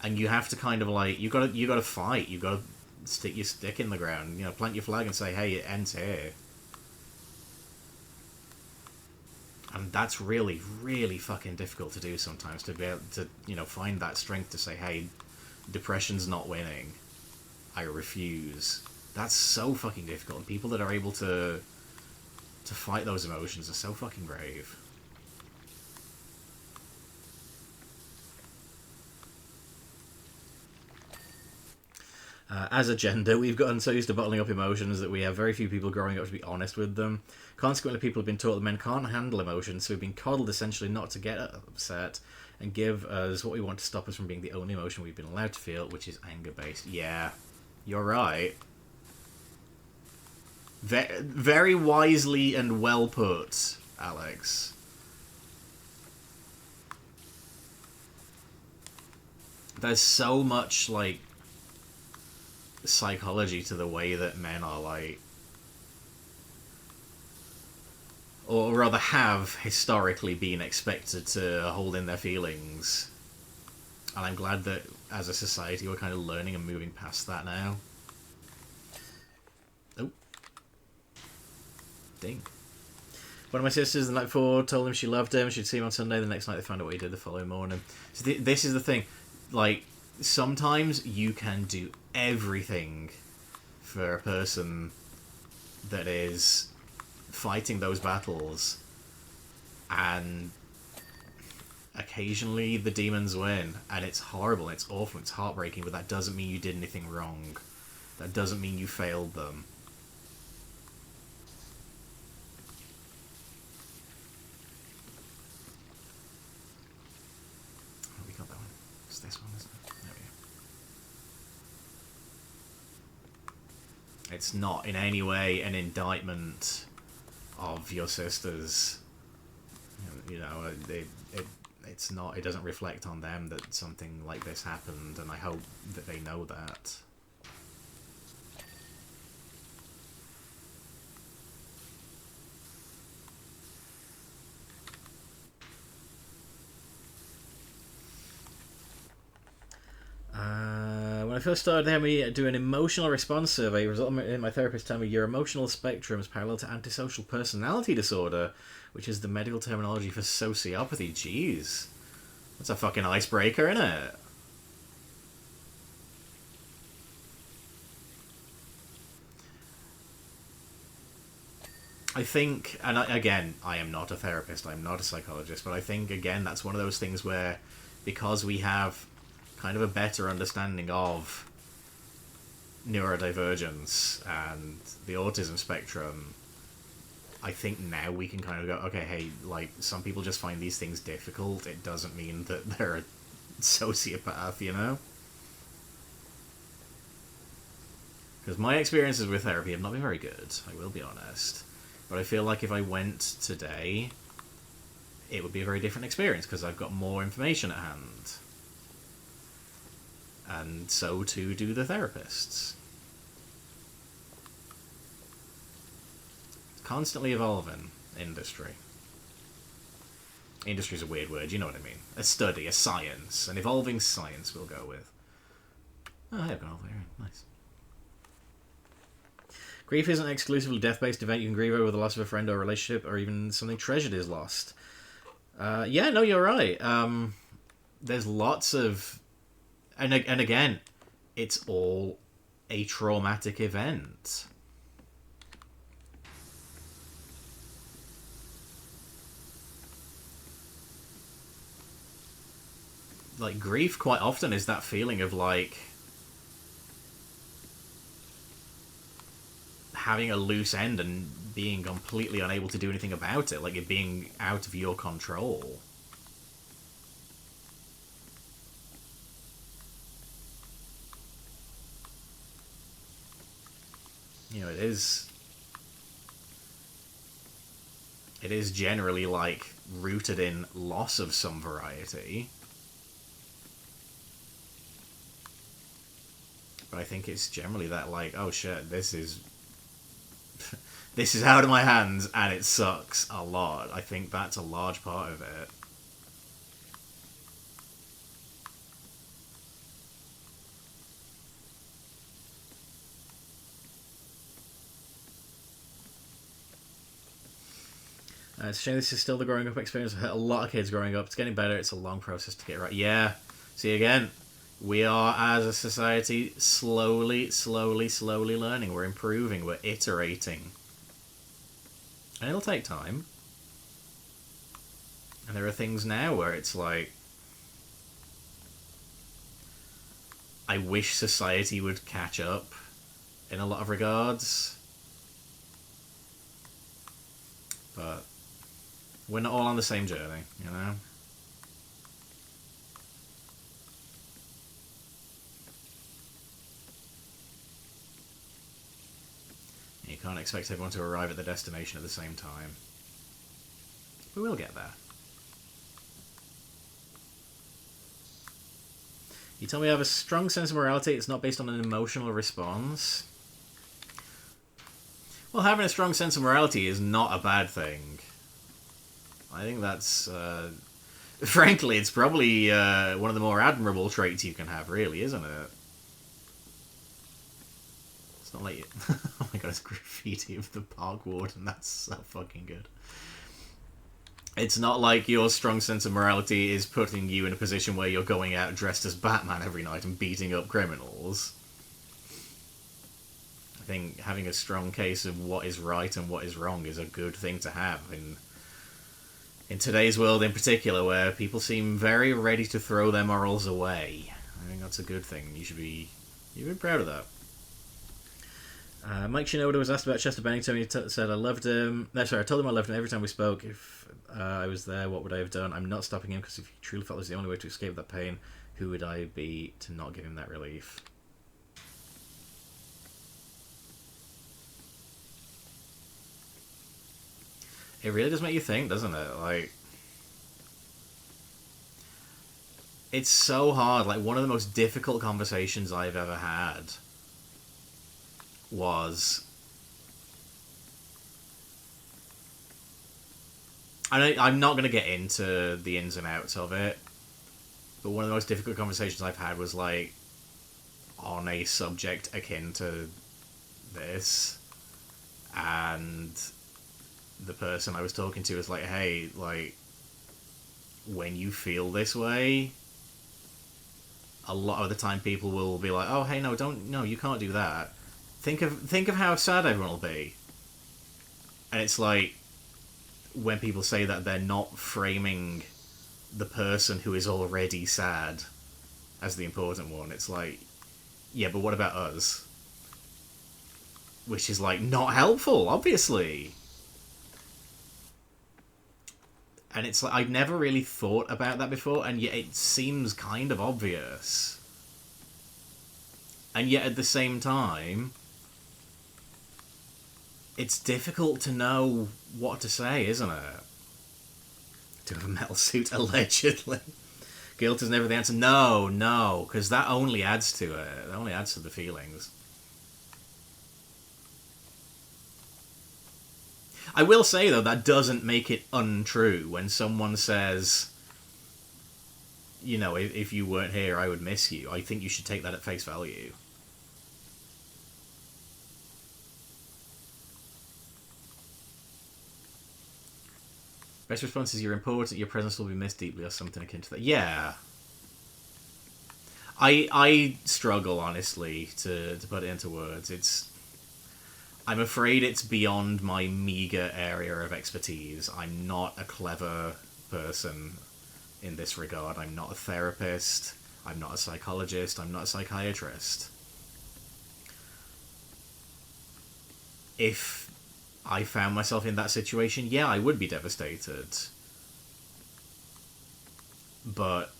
And you have to kind of, like, you gotta fight. You gotta stick your stick in the ground, you know, plant your flag and say, hey, it ends here. And that's really, really fucking difficult to do sometimes, to be able to, you know, find that strength to say, hey, depression's not winning. I refuse. That's so fucking difficult. And people that are able to fight those emotions are so fucking brave. As a gender, we've gotten so used to bottling up emotions that we have very few people growing up to be honest with them. Consequently, people have been taught that men can't handle emotions, so we've been coddled essentially not to get upset and give us what we want to stop us from being the only emotion we've been allowed to feel, which is anger-based. Yeah, you're right. Very wisely and well put, Alex. There's so much, like, psychology to the way that men are, like, or rather have historically been expected to hold in their feelings, and I'm glad that as a society we're kind of learning and moving past that now. Oh, dink. One of my sisters the night before told him she loved him, she'd see him on Sunday. The next night they found out what he did the following morning. So this is the thing, like, sometimes you can do everything for a person that is fighting those battles, and occasionally the demons win, and it's horrible, it's awful, it's heartbreaking, but that doesn't mean you did anything wrong. That doesn't mean you failed them. Oh, we got that one. It's this one, isn't it? There we go. It's not in any way an indictment of your sisters. You know, it's not. It doesn't reflect on them that something like this happened, and I hope that they know that. When I first started having me do an emotional response survey, resulted in my therapist telling me your emotional spectrum is parallel to antisocial personality disorder, which is the medical terminology for sociopathy. Jeez. That's a fucking icebreaker, isn't it? I think, and again, I am not a therapist, I'm not a psychologist, but I think, again, that's one of those things where, because we have kind of a better understanding of neurodivergence and the autism spectrum, I think now we can kind of go, okay, hey, like, some people just find these things difficult. It doesn't mean that they're a sociopath, you know? Because my experiences with therapy have not been very good, I will be honest. But I feel like if I went today, it would be a very different experience, because I've got more information at hand. And so too do the therapists. Constantly evolving industry. Industry's a weird word, you know what I mean. A study, a science, an evolving science we'll go with. Oh, I've gone over here. Nice. Grief isn't an exclusively death-based event. You can grieve over the loss of a friend or a relationship, or even something treasured is lost. Yeah, no, you're right. There's lots of... And again, it's all a traumatic event. Like, grief quite often is that feeling of, like, having a loose end and being completely unable to do anything about it, like it being out of your control. You know, it is generally, like, rooted in loss of some variety. But I think it's generally that, like, oh shit, this is this is out of my hands and it sucks a lot. I think that's a large part of it. It's a shame this is still the growing up experience. I've hit a lot of kids growing up. It's getting better. It's a long process to get right. Yeah. See, again, we are, as a society, slowly learning. We're improving. We're iterating. And it'll take time. And there are things now where it's like, I wish society would catch up in a lot of regards. But we're not all on the same journey, you know? You can't expect everyone to arrive at the destination at the same time. We will get there. You tell me I have a strong sense of morality, it's not based on an emotional response. Well, having a strong sense of morality is not a bad thing. I think that's, frankly, it's probably one of the more admirable traits you can have, really, isn't it? It's not like... oh my god, it's graffiti of the park warden. That's so fucking good. It's not like your strong sense of morality is putting you in a position where you're going out dressed as Batman every night and beating up criminals. I think having a strong case of what is right and what is wrong is a good thing to have in today's world in particular, where people seem very ready to throw their morals away. I think that's a good thing. You should be proud of that. Mike Shinoda was asked about Chester Bennington. He said, I loved him. No, sorry, I told him I loved him every time we spoke. If I was there, what would I have done? I'm not stopping him, because if he truly felt it was the only way to escape that pain, who would I be to not give him that relief? It really does make you think, doesn't it? Like, it's so hard. Like, one of the most difficult conversations I've ever had was... I'm not going to get into the ins and outs of it, but one of the most difficult conversations I've had was, like, on a subject akin to this, and the person I was talking to was like, hey, like, when you feel this way, a lot of the time people will be like, oh, hey, no, you can't do that. Think of how sad everyone will be. And it's like, when people say that, they're not framing the person who is already sad as the important one. It's like, yeah, but what about us? Which is, like, not helpful, obviously. And it's like, I've never really thought about that before, and yet it seems kind of obvious. And yet at the same time, it's difficult to know what to say, isn't it? To have a metal suit, allegedly. Guilt is never the answer. No, because that only adds to it. That only adds to the feelings. I will say, though, that doesn't make it untrue when someone says, you know, if you weren't here, I would miss you. I think you should take that at face value. Best response is, you're important, your presence will be missed deeply, or something akin to that. Yeah. I struggle, honestly, to put it into words. I'm afraid it's beyond my meager area of expertise. I'm not a clever person in this regard. I'm not a therapist. I'm not a psychologist. I'm not a psychiatrist. If I found myself in that situation, yeah, I would be devastated. But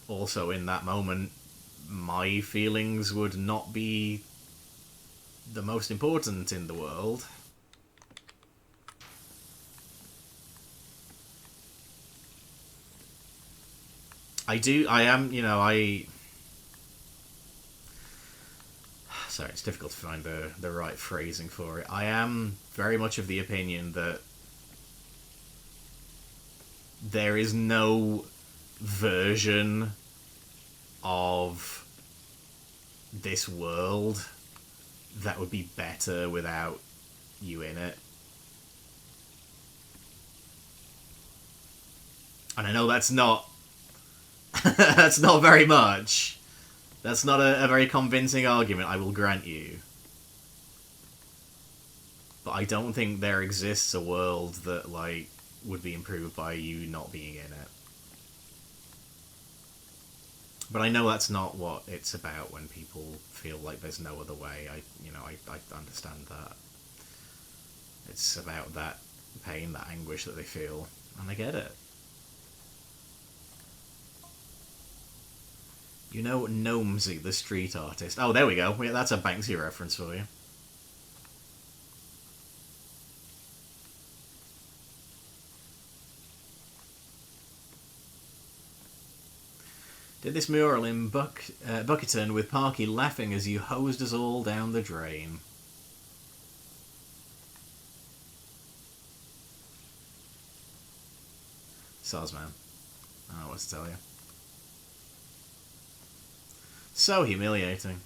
also in that moment, my feelings would not be the most important in the world. Sorry, it's difficult to find the right phrasing for it. I am very much of the opinion that there is no version of this world that would be better without you in it. And I know that's not that's not very much. That's not a very convincing argument, I will grant you. But I don't think there exists a world that, like, would be improved by you not being in it. But I know that's not what it's about when people feel like there's no other way. I understand that. It's about that pain, that anguish that they feel, and I get it. You know Gnomesy, the street artist. Oh, there we go. That's a Banksy reference for you. Did this mural in Bucketon with Parky laughing as you hosed us all down the drain. Soz, man. I don't know what to tell you. So humiliating.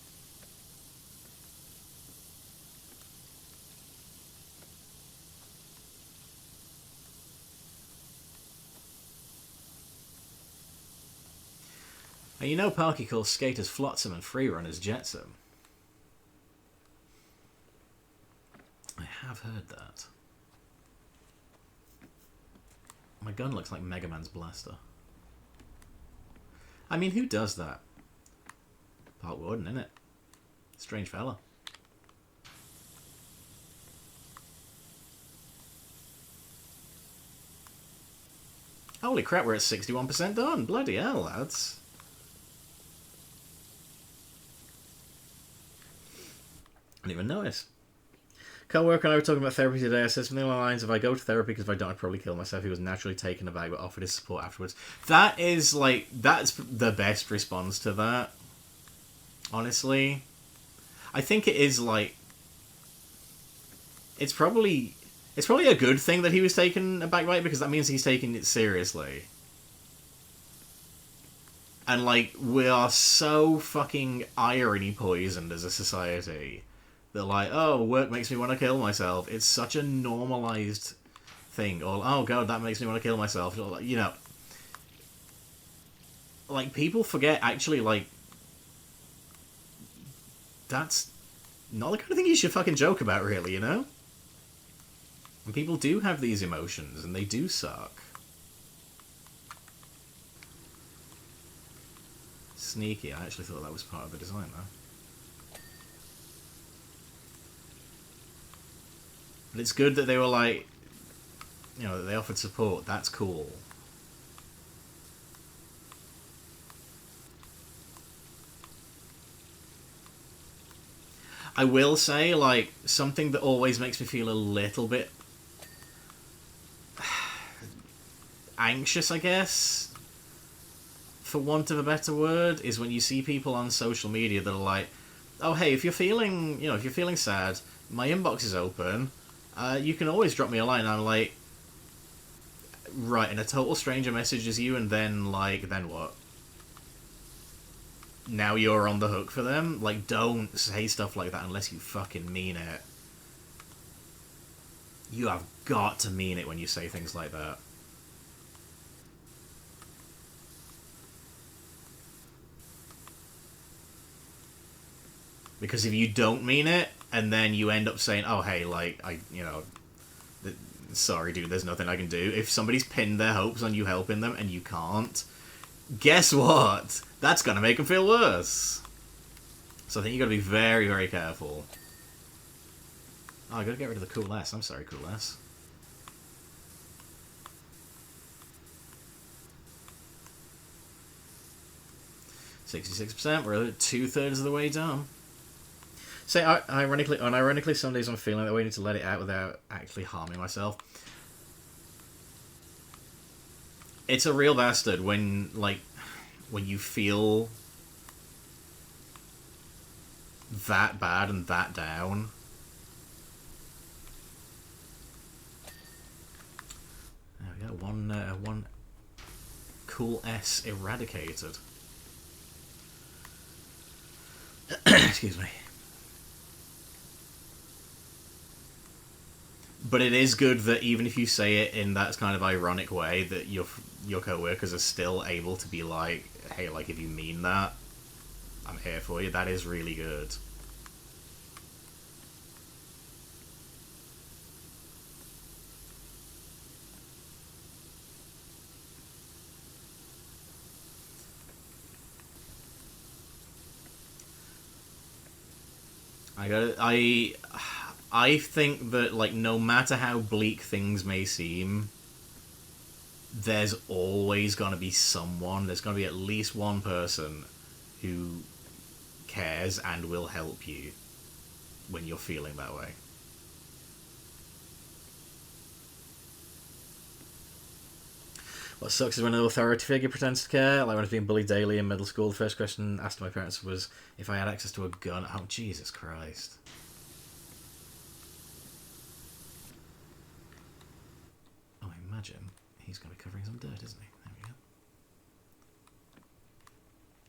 And you know Parky calls skaters flotsam and freerunners jetsam. I have heard that. My gun looks like Mega Man's blaster. I mean, who does that? Park Warden, innit? Strange fella. Holy crap, we're at 61% done. Bloody hell, lads. I didn't even notice. Co-worker and I were talking about therapy today. I said something along the lines of, I go to therapy because if I don't, I'd probably kill myself. He was naturally taken aback but offered his support afterwards. That is, like, that's the best response to that. Honestly. I think it is, like... It's probably a good thing that he was taken aback by it, because that means he's taking it seriously. And, like, we are so fucking irony poisoned as a society. They're like, oh, work makes me want to kill myself. It's such a normalized thing. Or, oh god, that makes me want to kill myself. You know. Like, people forget, actually, like... That's not the kind of thing you should fucking joke about, really, you know? And people do have these emotions, and they do suck. Sneaky. I actually thought that was part of the design, though. But it's good that they were like, you know, that they offered support. That's cool. I will say, like, something that always makes me feel a little bit anxious, I guess, for want of a better word, is when you see people on social media that are like, oh, hey, if you're feeling, if you're feeling sad, my inbox is open. You can always drop me a line. And I'm like, right, and a total stranger messages you, and then, like, then what? Now you're on the hook for them? Like, don't say stuff like that unless you fucking mean it. You have got to mean it when you say things like that. Because if you don't mean it, and then you end up saying, oh, hey, like, sorry, dude, there's nothing I can do. If somebody's pinned their hopes on you helping them and you can't, guess what? That's gonna make them feel worse. So I think you gotta be very, very careful. Oh, I gotta get rid of the cool S. I'm sorry, cool S. %. We're 2/3 of the way done. Say, unironically, some days I'm feeling that way. I need to let it out without actually harming myself. It's a real bastard when you feel that bad and that down. There we go. One cool S eradicated. Excuse me. But it is good that even if you say it in that kind of ironic way, that your co-workers are still able to be like, hey, like, if you mean that, I'm here for you. That is really good. I think that, like, no matter how bleak things may seem, there's always gonna be someone, there's gonna be at least one person who cares and will help you when you're feeling that way. What sucks is when an authority figure pretends to care. Like when I was being bullied daily in middle school, the first question asked my parents was if I had access to a gun. Oh, Jesus Christ. Oh, imagine. He's going to be covering some dirt, isn't he? There we go.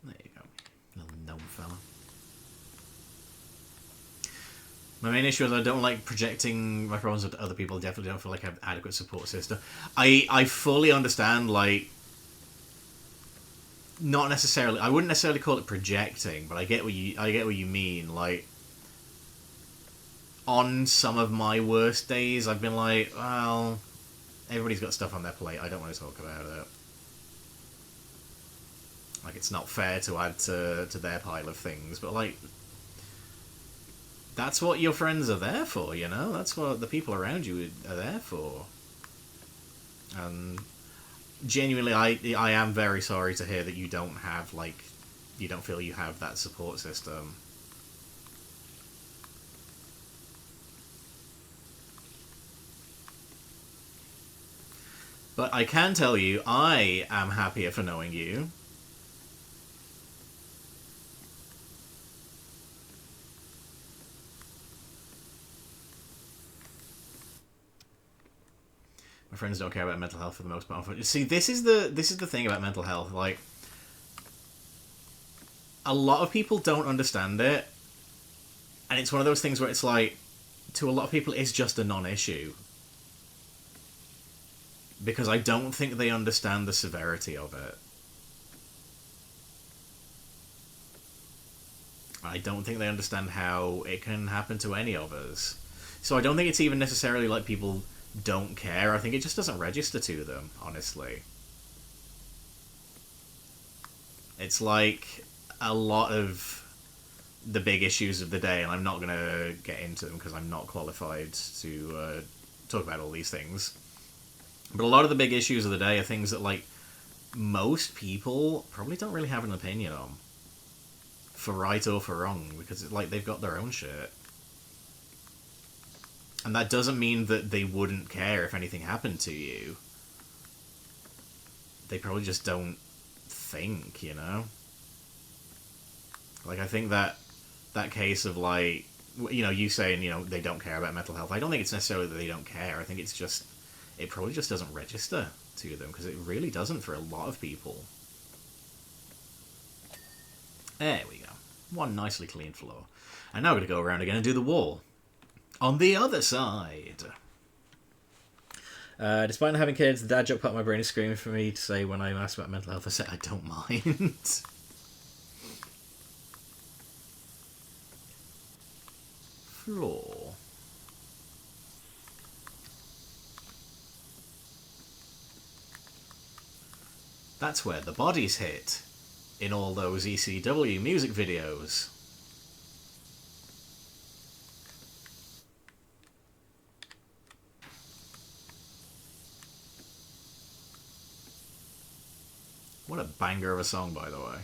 There you go. Little gnome fella. My main issue is I don't like projecting my problems onto other people. I definitely don't feel like I have an adequate support system. I fully understand, like, not necessarily. I wouldn't necessarily call it projecting, but I get what you mean. Like, on some of my worst days, I've been like, well, everybody's got stuff on their plate. I don't want to talk about it. Like, it's not fair to add to their pile of things, but like, that's what your friends are there for, you know? That's what the people around you are there for. And genuinely, I am very sorry to hear that you don't have, like, you don't feel you have that support system. But I can tell you, I am happier for knowing you. My friends don't care about mental health for the most part. See, this is the thing about mental health. Like, a lot of people don't understand it, and it's one of those things where it's like, to a lot of people, it's just a non-issue. Because I don't think they understand the severity of it. I don't think they understand how it can happen to any of us. So I don't think it's even necessarily like people don't care. I think it just doesn't register to them, honestly. It's like a lot of the big issues of the day, and I'm not going to get into them because I'm not qualified to talk about all these things. But a lot of the big issues of the day are things that, like, most people probably don't really have an opinion on. For right or for wrong, because, like, they've got their own shit. And that doesn't mean that they wouldn't care if anything happened to you. They probably just don't think, you know? Like, I think that case of, like, you know, you saying, you know, they don't care about mental health, I don't think it's necessarily that they don't care. I think it's just, it probably just doesn't register to them, because it really doesn't for a lot of people. There we go. One nicely clean floor. And now we're going to go around again and do the wall. On the other side. Despite not having kids, the dad joke part of my brain is screaming for me to say when I'm asked about mental health, I say I don't mind. Floor. That's where the bodies hit in all those ECW music videos. What a banger of a song, by the way.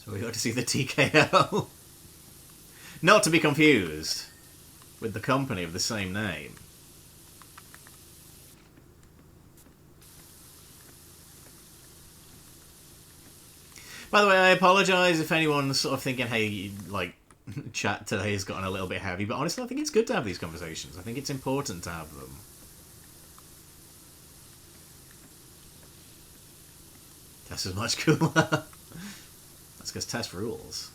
So we got to see the TKO. Not to be confused with the company of the same name. By the way, I apologise if anyone's sort of thinking, hey, like, chat today has gotten a little bit heavy, but honestly I think it's good to have these conversations. I think it's important to have them. Tess is much cooler. That's because Tess rules.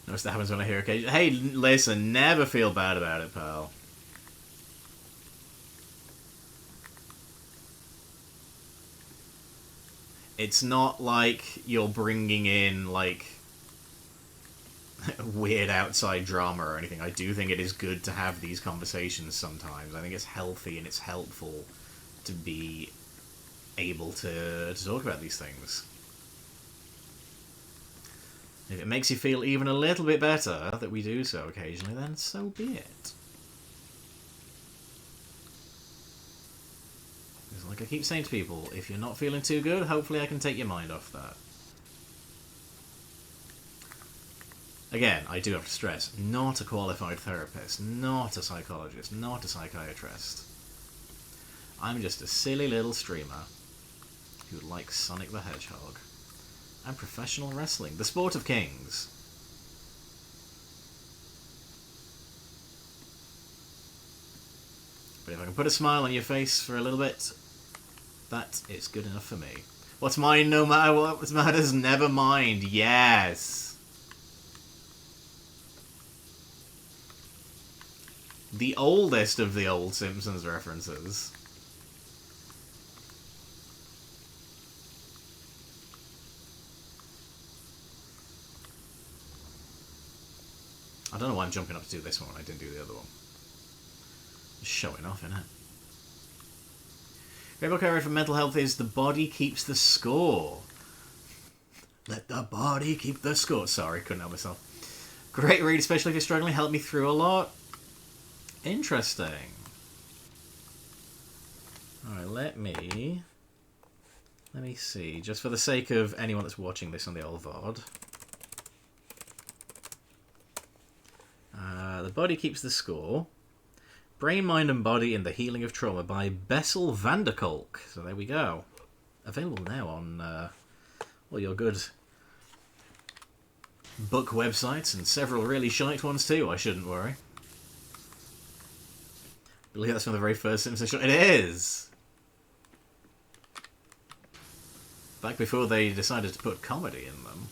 Notice that happens when I hear occasion. Hey, listen, never feel bad about it, pal. It's not like you're bringing in, like, weird outside drama or anything. I do think it is good to have these conversations sometimes. I think it's healthy and it's helpful to be able to talk about these things. If it makes you feel even a little bit better that we do so occasionally, then so be it. Because like I keep saying to people, if you're not feeling too good, hopefully I can take your mind off that. Again, I do have to stress, not a qualified therapist, not a psychologist, not a psychiatrist. I'm just a silly little streamer who likes Sonic the Hedgehog. And professional wrestling, the sport of kings. But if I can put a smile on your face for a little bit, that is good enough for me. What's mine no matter what matters, never mind, yes! The oldest of the old Simpsons references. I don't know why I'm jumping up to do this one when I didn't do the other one. Just showing off, innit? Great book I read for mental health is The Body Keeps the Score. Let the body keep the score. Sorry, couldn't help myself. Great read, especially if you're struggling. Helped me through a lot. Interesting. Alright, let me see. Just for the sake of anyone that's watching this on the old VOD. The Body Keeps the Score. Brain, Mind and Body in the Healing of Trauma by Bessel van der Kolk. So there we go. Available now on all your good book websites and several really shite ones too, I shouldn't worry. I believe that's from the very first Simpsons show. It is! Back before they decided to put comedy in them.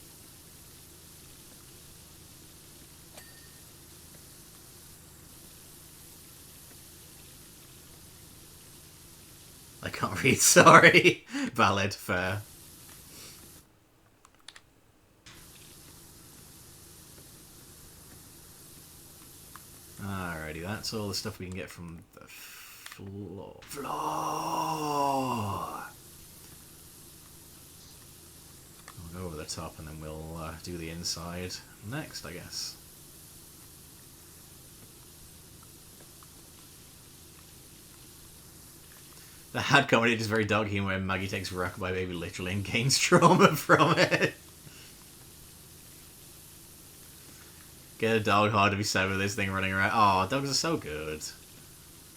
I can't read, sorry. Valid, fair. Alrighty, that's all the stuff we can get from the floor. I'll go over the top and then we'll do the inside next, I guess. The had comedy is very dog humor when Maggie takes Rockabye Baby literally and gains trauma from it. Get a dog hard to be sad with this thing running around. Aw, dogs are so good.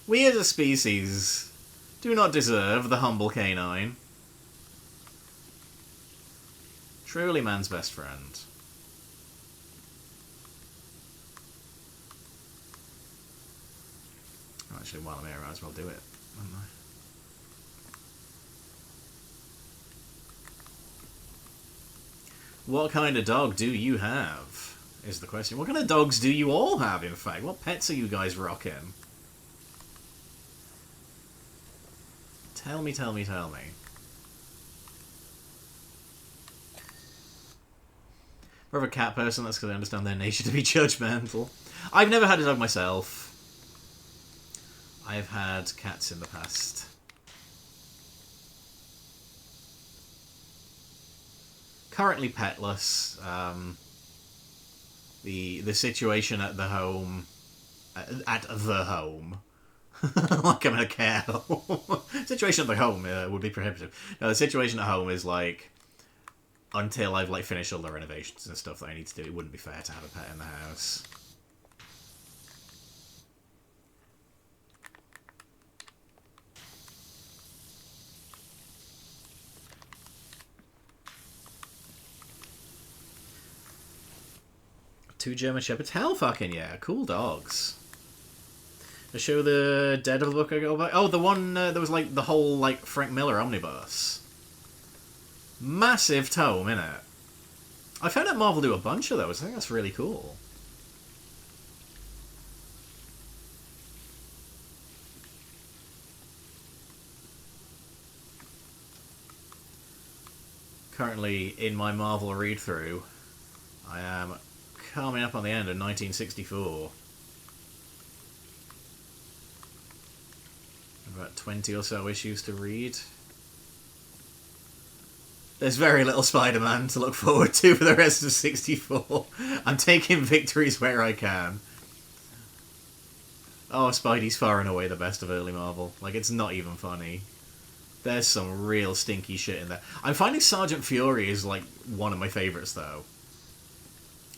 We as a species do not deserve the humble canine. Truly man's best friend. Actually, while I'm here, I might as well do it, wouldn't I? What kind of dog do you have, is the question. What kind of dogs do you all have, in fact? What pets are you guys rocking? Tell me, tell me, tell me. More of a cat person, that's because I understand their nature to be judgmental. I've never had a dog myself. I've had cats in the past. currently petless. The situation at the home, like I'm in a care home. Situation at the home would be prohibitive. No, the situation at home is like, until I've like finished all the renovations and stuff that I need to do, it wouldn't be fair to have a pet in the house. Two German Shepherds. Hell fucking yeah. Cool dogs. To show the Daredevil book I got back. Oh, the one that was like the whole like Frank Miller omnibus. Massive tome, innit? I found out Marvel do a bunch of those. I think that's really cool. Currently, in my Marvel read-through, I am coming up on the end of 1964. About 20 or so issues to read. There's very little Spider-Man to look forward to for the rest of 64. I'm taking victories where I can. Oh, Spidey's far and away the best of early Marvel. Like, it's not even funny. There's some real stinky shit in there. I'm finding Sergeant Fury is, like, one of my favourites, though.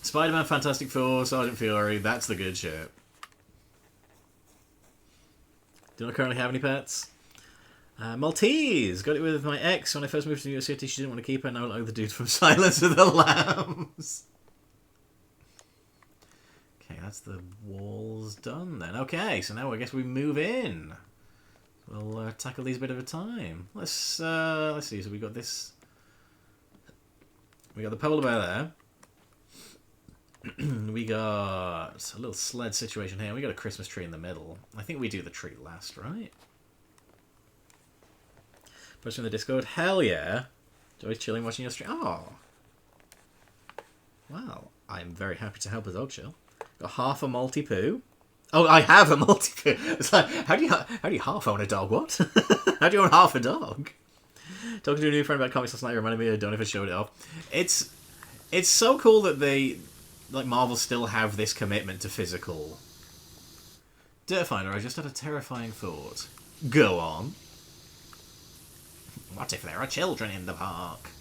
Spider-Man, Fantastic Four, Sergeant Fury, that's the good shit. Do not currently have any pets. Maltese! Got it with my ex when I first moved to New York City. She didn't want to keep her. Now I like the dude from Silence of the Lambs. Okay, that's the walls done then. Okay, so now I guess we move in. We'll tackle these a bit at a time. Let's see. So we got this. We got the polar bear there. We got a little sled situation here. We got a Christmas tree in the middle. I think we do the tree last, right? Post in the Discord. Hell yeah. Joy's chilling watching your stream. Oh. Well, I'm very happy to help a dog chill. Got half a multi-poo. Oh, I have a multi-poo. It's like, how do you half own a dog? What? How do you own half a dog? Talking to a new friend about comics last night reminded me, I don't know if I showed it off. It's so cool that they, like, Marvel still have this commitment to physical. Dirtfinder, I just had a terrifying thought. Go on. What if there are children in the park?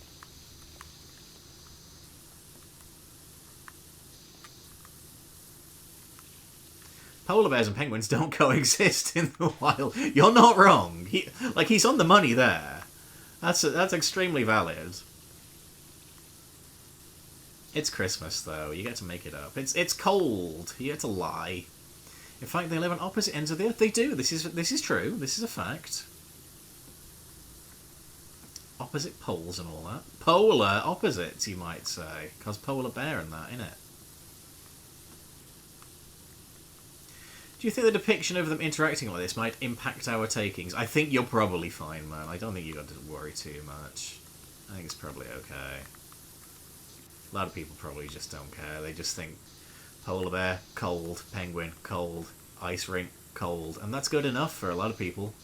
Polar bears and penguins don't coexist in the wild. You're not wrong. He's on the money there. That's extremely valid. It's Christmas though. You get to make it up. It's cold. You get to lie. In fact, they live on opposite ends of the earth. They do. This is true. This is a fact. Opposite poles and all that. Polar opposites, you might say. Because polar bear and that, innit? Do you think the depiction of them interacting like this might impact our takings? I think you're probably fine, man. I don't think you've got to worry too much. I think it's probably okay. A lot of people probably just don't care. They just think polar bear, cold, penguin, cold, ice rink, cold. And that's good enough for a lot of people,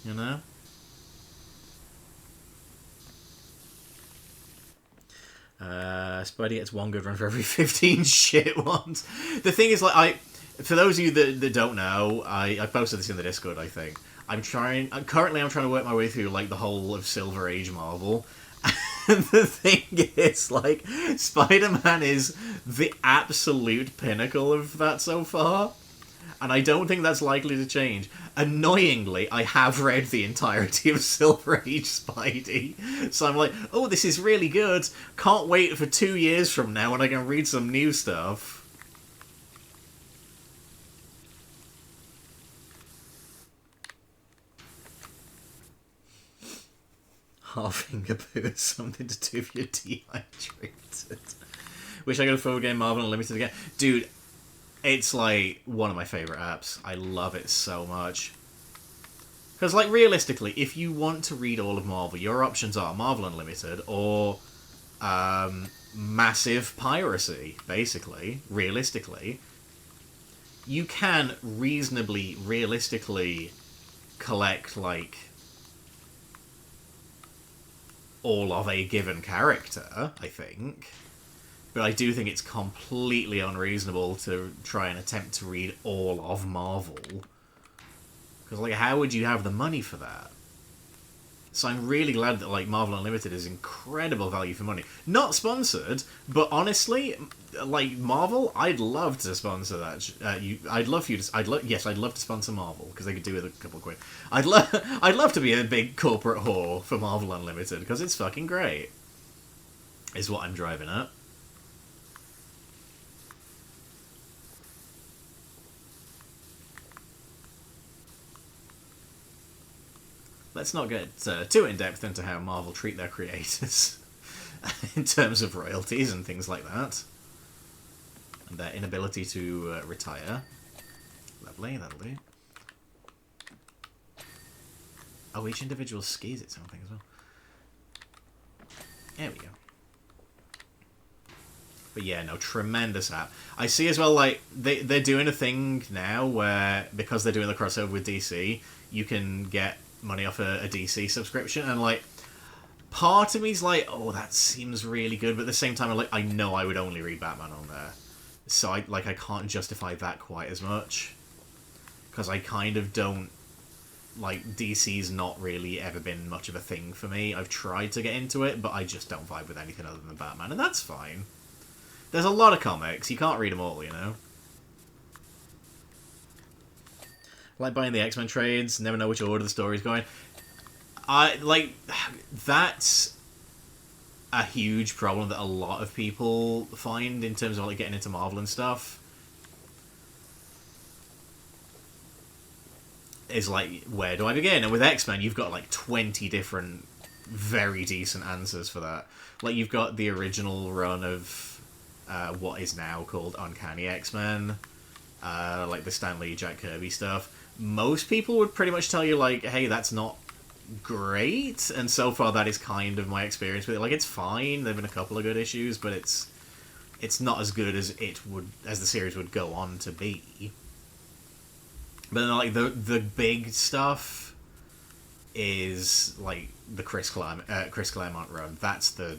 you know? Spidey gets one good run for every 15 shit ones. The thing is, like, for those of you that don't know, I posted this in the Discord, I think. Currently I'm trying to work my way through, like, the whole of Silver Age Marvel. And the thing is, like, Spider-Man is the absolute pinnacle of that so far. And I don't think that's likely to change. Annoyingly, I have read the entirety of Silver Age Spidey. So I'm like, oh, this is really good. Can't wait for 2 years from now when I can read some new stuff. Half finger poo is something to do if you're dehydrated. Wish I could afford game Marvel Unlimited again. Dude, it's like one of my favourite apps. I love it so much. Because, like, realistically, if you want to read all of Marvel, your options are Marvel Unlimited or massive piracy, basically, realistically. You can realistically collect, like, all of a given character, I think. But I do think it's completely unreasonable to try and attempt to read all of Marvel. Because, like, how would you have the money for that? So I'm really glad that, like, Marvel Unlimited is incredible value for money. Not sponsored, but honestly, like, Marvel, I'd love to sponsor that. I'd love for you to... Yes, I'd love to sponsor Marvel, because they could do with a couple of quid. I'd love to be a big corporate whore for Marvel Unlimited, because it's fucking great. Is what I'm driving at. Let's not get too in-depth into how Marvel treat their creators in terms of royalties and things like that. And their inability to retire. Lovely, that'll do. Oh, each individual skis its own thing as well. There we go. But yeah, no, tremendous app. I see as well, like, they're doing a thing now where, because they're doing the crossover with DC, you can get money off a DC subscription, and, like, part of me's like, oh, that seems really good, but at the same time, I know I would only read Batman on there. So, I can't justify that quite as much. Because I kind of don't... Like, DC's not really ever been much of a thing for me. I've tried to get into it, but I just don't vibe with anything other than Batman, and that's fine. There's a lot of comics, you can't read them all, you know? Like buying the X-Men trades, never know which order the story's going. That's a huge problem that a lot of people find in terms of, like, getting into Marvel and stuff. Is, like, where do I begin? And with X-Men, you've got, like, 20 different very decent answers for that. Like, you've got the original run of what is now called Uncanny X-Men, like the Stan Lee, Jack Kirby stuff. Most people would pretty much tell you, like, hey, that's not great, and so far that is kind of my experience with it. Like, it's fine, there've been a couple of good issues, but it's not as good as the series would go on to be. But then, like, the big stuff is, like, the Chris Claremont run. That's the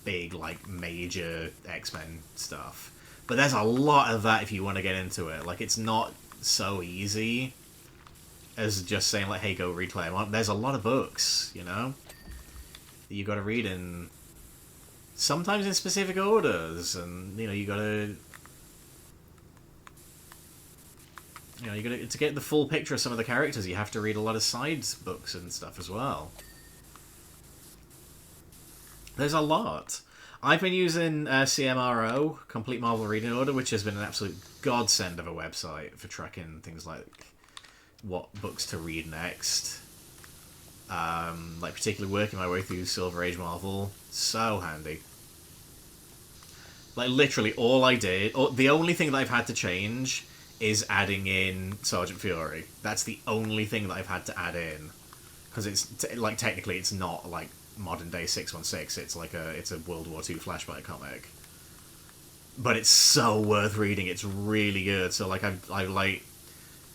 big, like, major X-Men stuff. But there's a lot of that if you want to get into it. Like, it's not so easy as just saying, like, hey, go read Claremont. There's a lot of books, you know, that you got to read in, sometimes in specific orders, and, you know, you got to to get the full picture of some of the characters, you have to read a lot of side books and stuff as well. There's a lot. I've been using CMRO, Complete Marvel Reading Order, which has been an absolute godsend of a website for tracking things like what books to read next. Like, particularly working my way through Silver Age Marvel. So handy. Like, literally all I did... the only thing that I've had to change is adding in Sergeant Fury. That's the only thing that I've had to add in. Because it's, like, technically it's not, like, modern day 616. It's like it's a World War II flashback comic. But it's so worth reading. It's really good. So, like, I've like,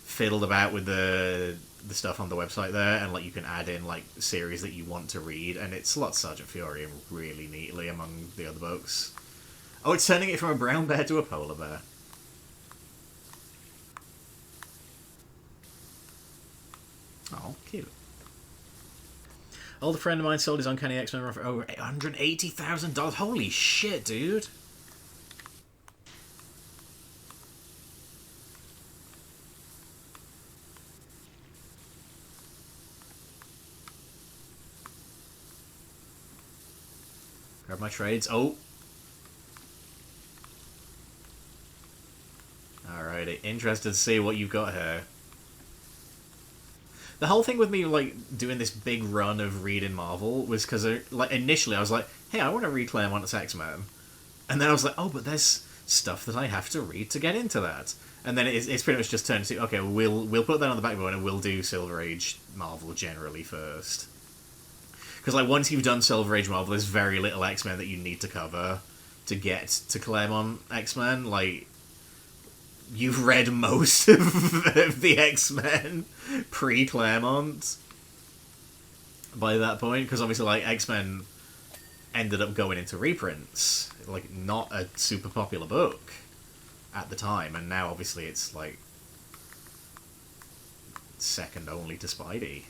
fiddled about with the stuff on the website there, and, like, you can add in, like, series that you want to read, and it slots Sergeant Fury in really neatly among the other books. Oh, it's turning it from a brown bear to a polar bear. Oh, cute. Older friend of mine sold his Uncanny X-Men run for over $180,000. Holy shit, dude. Grab my trades. Oh. Alrighty. Interested to see what you've got here. The whole thing with me, like, doing this big run of reading Marvel was because, like, initially I was like, hey, I want to read Claremont's X-Men. And then I was like, oh, but there's stuff that I have to read to get into that. And then it's pretty much just turned to, okay, we'll put that on the back burner and we'll do Silver Age Marvel generally first. Because, like, once you've done Silver Age Marvel, there's very little X-Men that you need to cover to get to Claremont X-Men. Like, you've read most of the X-Men pre-Claremont. by that point, because obviously, like, X-Men ended up going into reprints, like, not a super popular book at the time, and now obviously it's like second only to Spidey.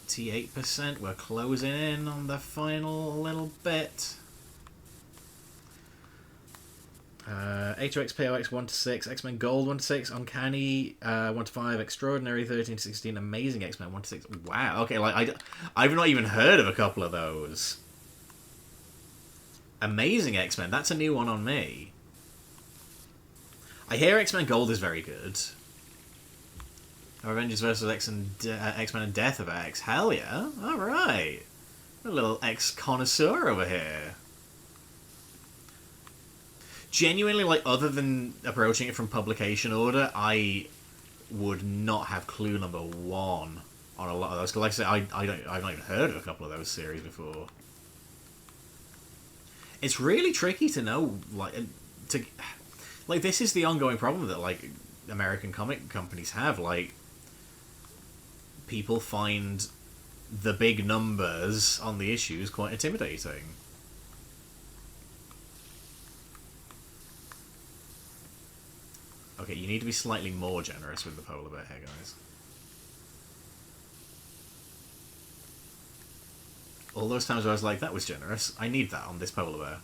%, we're closing in on the final little bit. A2X, POX 1 to 6, X-Men Gold 1 to 6, Uncanny 1 to 5, Extraordinary 13 to 16, Amazing X-Men 1 to 6. Wow, okay, like I've not even heard of a couple of those. Amazing X-Men, that's a new one on me. I hear X-Men Gold is very good. Avengers vs. X-Men and Death of X. Hell yeah, alright. A little X connoisseur over here. Genuinely, like, other than approaching it from publication order, I would not have clue number one on a lot of those. Because, like I said, I've not even heard of a couple of those series before. It's really tricky to know, like, this is the ongoing problem that, like, American comic companies have. Like, people find the big numbers on the issues quite intimidating. Okay, you need to be slightly more generous with the polar bear here, guys. All those times where I was like, that was generous. I need that on this polar bear.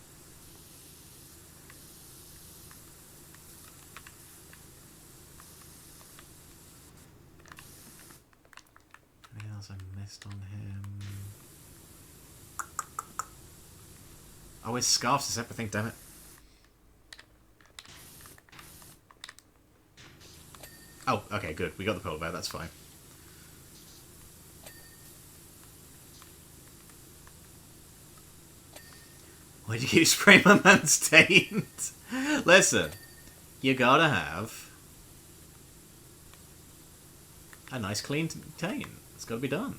Anything else I missed on him? Oh, his scarf's a separate thing, damn it. Oh, okay, good. We got the polar bear, that's fine. Why do you keep spraying my man's taint? Listen, you gotta have a nice clean taint. It's gotta be done.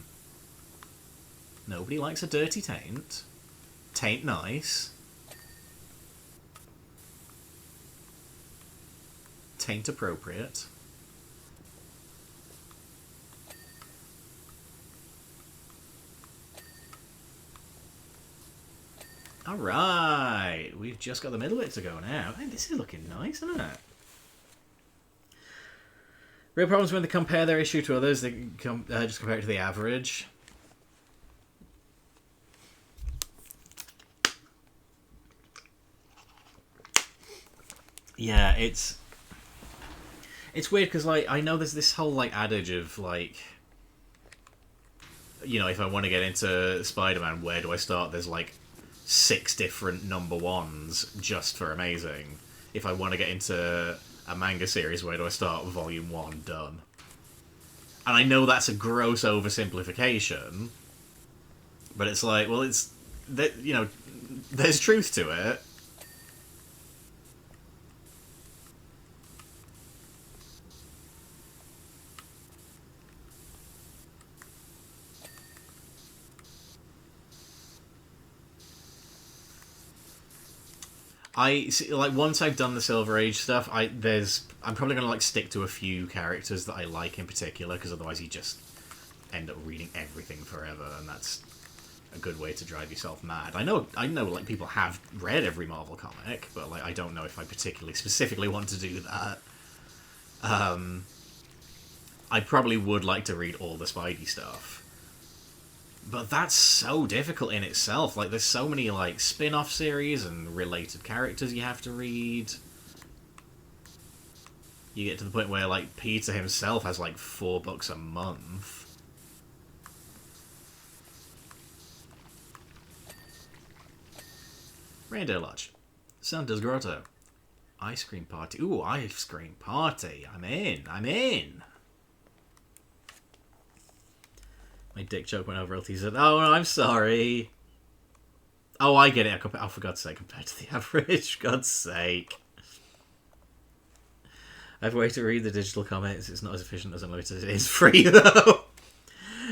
Nobody likes a dirty taint. Taint nice. Taint appropriate. Alright, we've just got the middle bit to go now. Hey, this is looking nice, isn't it? Real problems when they compare their issue to others, they just compare it to the average. Yeah, it's weird because, like, I know there's this whole, like, adage of, like, you know, if I want to get into Spider-Man, where do I start? There's, like, 6 different number ones just for Amazing. If I want to get into a manga series, where do I start? Volume 1, done. And I know that's a gross oversimplification, but it's like, well, it's that, you know, there's truth to it. I see, like, once I've done the Silver Age stuff, I'm probably gonna, like, stick to a few characters that I like in particular, because otherwise you just end up reading everything forever, and that's a good way to drive yourself mad. I know, like, people have read every Marvel comic, but, like, I don't know if I particularly specifically want to do that. I probably would like to read all the Spidey stuff. But that's so difficult in itself. Like, there's so many, like, spin-off series and related characters you have to read. You get to the point where, like, Peter himself has, like, 4 books a month. Reindeer Lodge. Santa's Grotto. Ice cream party. Ooh, ice cream party. I'm in. My dick joke went over. He said, oh, no, I'm sorry. Oh, I get it. Oh, for God's sake, compared to the average. God's sake. I have a way to read the digital comics. It's not as efficient as Unlimited. It is free, though.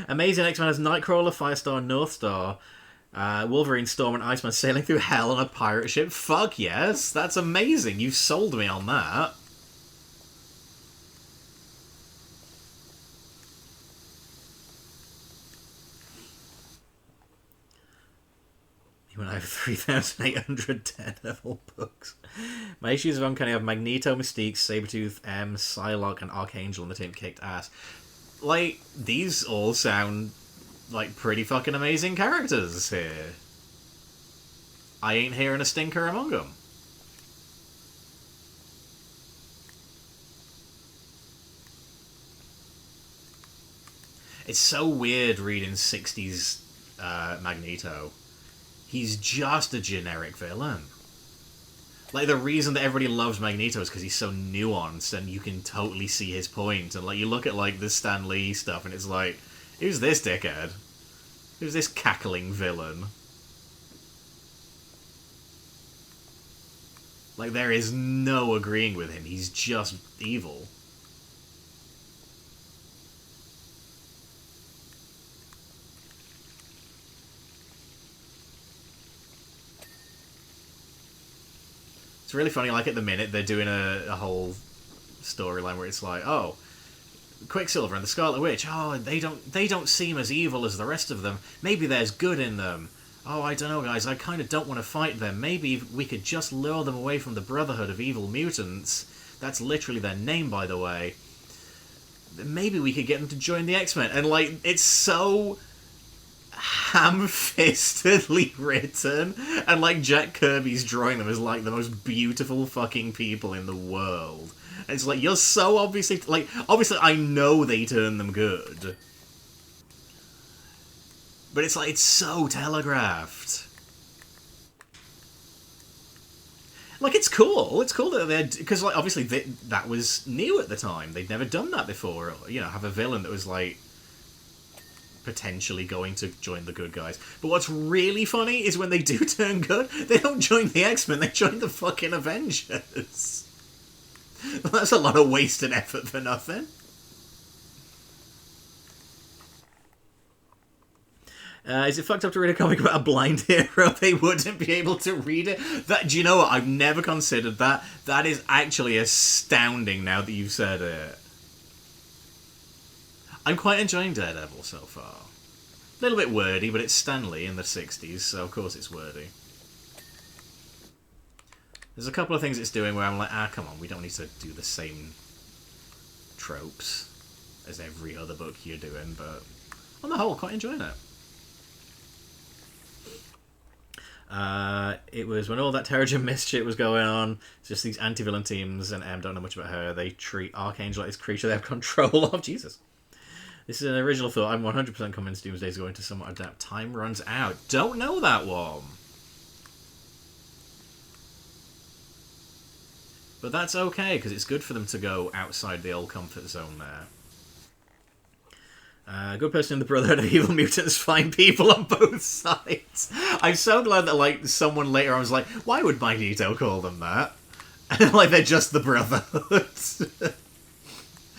Amazing X-Men has Nightcrawler, Firestar, Northstar, Wolverine, Storm, and Iceman sailing through hell on a pirate ship. Fuck yes, that's amazing. You sold me on that. When I have 3,800 Daredevil books. My issues of Uncanny have Magneto, Mystique, Sabretooth, M, Psylocke, and Archangel, and the team kicked ass. Like, these all sound like pretty fucking amazing characters here. I ain't hearing a stinker among them. It's so weird reading 60s Magneto. He's just a generic villain. Like, the reason that everybody loves Magneto is because he's so nuanced and you can totally see his point. And, like, you look at, like, the Stan Lee stuff and it's like, who's this dickhead? Who's this cackling villain? Like, there is no agreeing with him. He's just evil. It's really funny, like, at the minute, they're doing a whole storyline where it's like, oh, Quicksilver and the Scarlet Witch, oh, they don't seem as evil as the rest of them. Maybe there's good in them. Oh, I don't know, guys, I kind of don't want to fight them. Maybe we could just lure them away from the Brotherhood of Evil Mutants. That's literally their name, by the way. Maybe we could get them to join the X-Men. And, like, it's so ham-fistedly written, and like Jack Kirby's drawing them as like the most beautiful fucking people in the world. And it's like, you're so obviously I know they turn them good, but it's like, it's so telegraphed. Like, it's cool that they're, because like obviously that was new at the time. They'd never done that before, you know, have a villain that was like potentially going to join the good guys. But what's really funny is when they do turn good, they don't join the X-Men, they join the fucking Avengers. That's a lot of wasted effort for nothing. Is it fucked up to read a comic about a blind hero? They wouldn't be able to read it? Do you know what? I've never considered that. That is actually astounding now that you've said it. I'm quite enjoying Daredevil so far. A little bit wordy, but it's Stan Lee in the 60s, so of course it's wordy. There's a couple of things it's doing where I'm like, come on, we don't need to do the same tropes as every other book you're doing, but on the whole, quite enjoying it. It was when all that Terrigen Mist shit was going on, it's just these anti-villain teams, and Em don't know much about her. They treat Archangel like this creature they have control of. Jesus. This is an original thought. I'm 100% convinced Doomsday is going to somewhat adapt. Time runs out. Don't know that one. But that's okay, because it's good for them to go outside the old comfort zone there. Good person in the Brotherhood of Evil Mutants, fine people on both sides. I'm so glad that, like, someone later on was like, why would Magneto call them that? And, like, they're just the Brotherhood.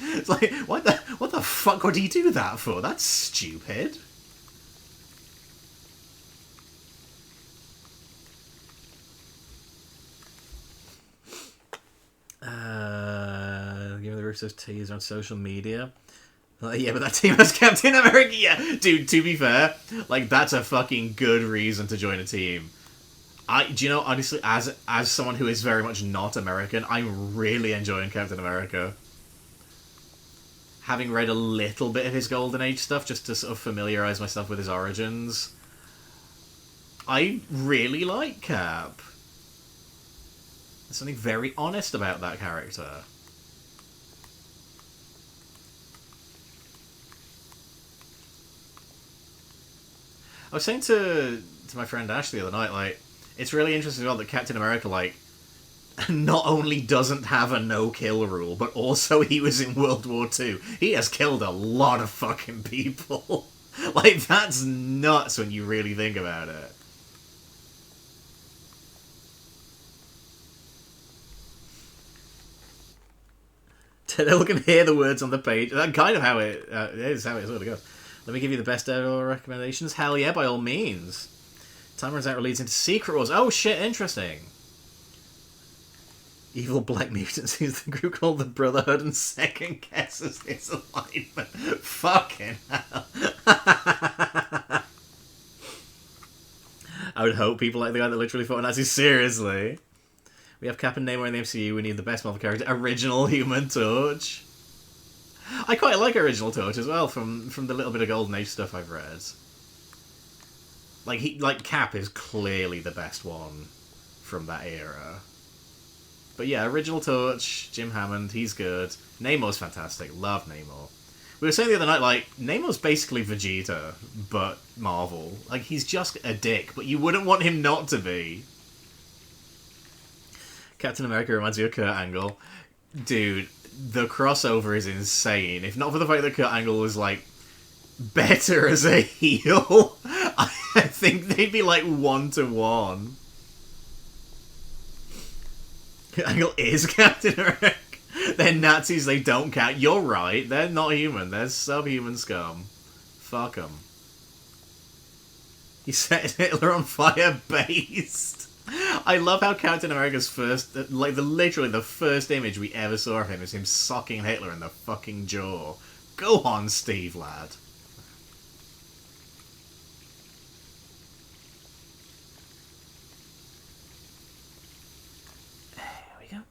It's like, what the fuck would he do that for? That's stupid. Give me the Russo's tease on social media. Yeah, but that team has Captain America. Yeah, dude, to be fair, like, that's a fucking good reason to join a team. Do you know, honestly, as someone who is very much not American, I'm really enjoying Captain America. Having read a little bit of his Golden Age stuff, just to sort of familiarise myself with his origins, I really like Cap. There's something very honest about that character. I was saying to my friend Ash the other night, like, it's really interesting as well that Captain America, like, not only doesn't have a no-kill rule, but also he was in World War II. He has killed a lot of fucking people. Like, that's nuts when you really think about it. Daredevil can hear the words on the page. That's kind of how it is, how it sort of goes. Let me give you the best Daredevil recommendations. Hell yeah, by all means. Time runs out leads into Secret Wars. Oh shit, interesting. Evil black mutants use the group called the Brotherhood and second guesses his alignment. Fucking hell. I would hope people like the guy that literally fought Nazis. Seriously. We have Cap and Namor in the MCU. We need the best Marvel character. Original Human Torch. I quite like Original Torch as well from the little bit of Golden Age stuff I've read. Like Cap is clearly the best one from that era. But yeah, Original Torch, Jim Hammond, he's good. Namor's fantastic. Love Namor. We were saying the other night, like, Namor's basically Vegeta, but Marvel. Like, he's just a dick, but you wouldn't want him not to be. Captain America reminds me of Kurt Angle. Dude, the crossover is insane. If not for the fact that Kurt Angle was, like, better as a heel, I think they'd be, like, 1-to-1. Angle is Captain America. They're Nazis, they don't count. You're right, they're not human. They're subhuman scum. Fuck them. He set Hitler on fire based. I love how Captain America's first, like, literally the first image we ever saw of him is him socking Hitler in the fucking jaw. Go on, Steve, lad.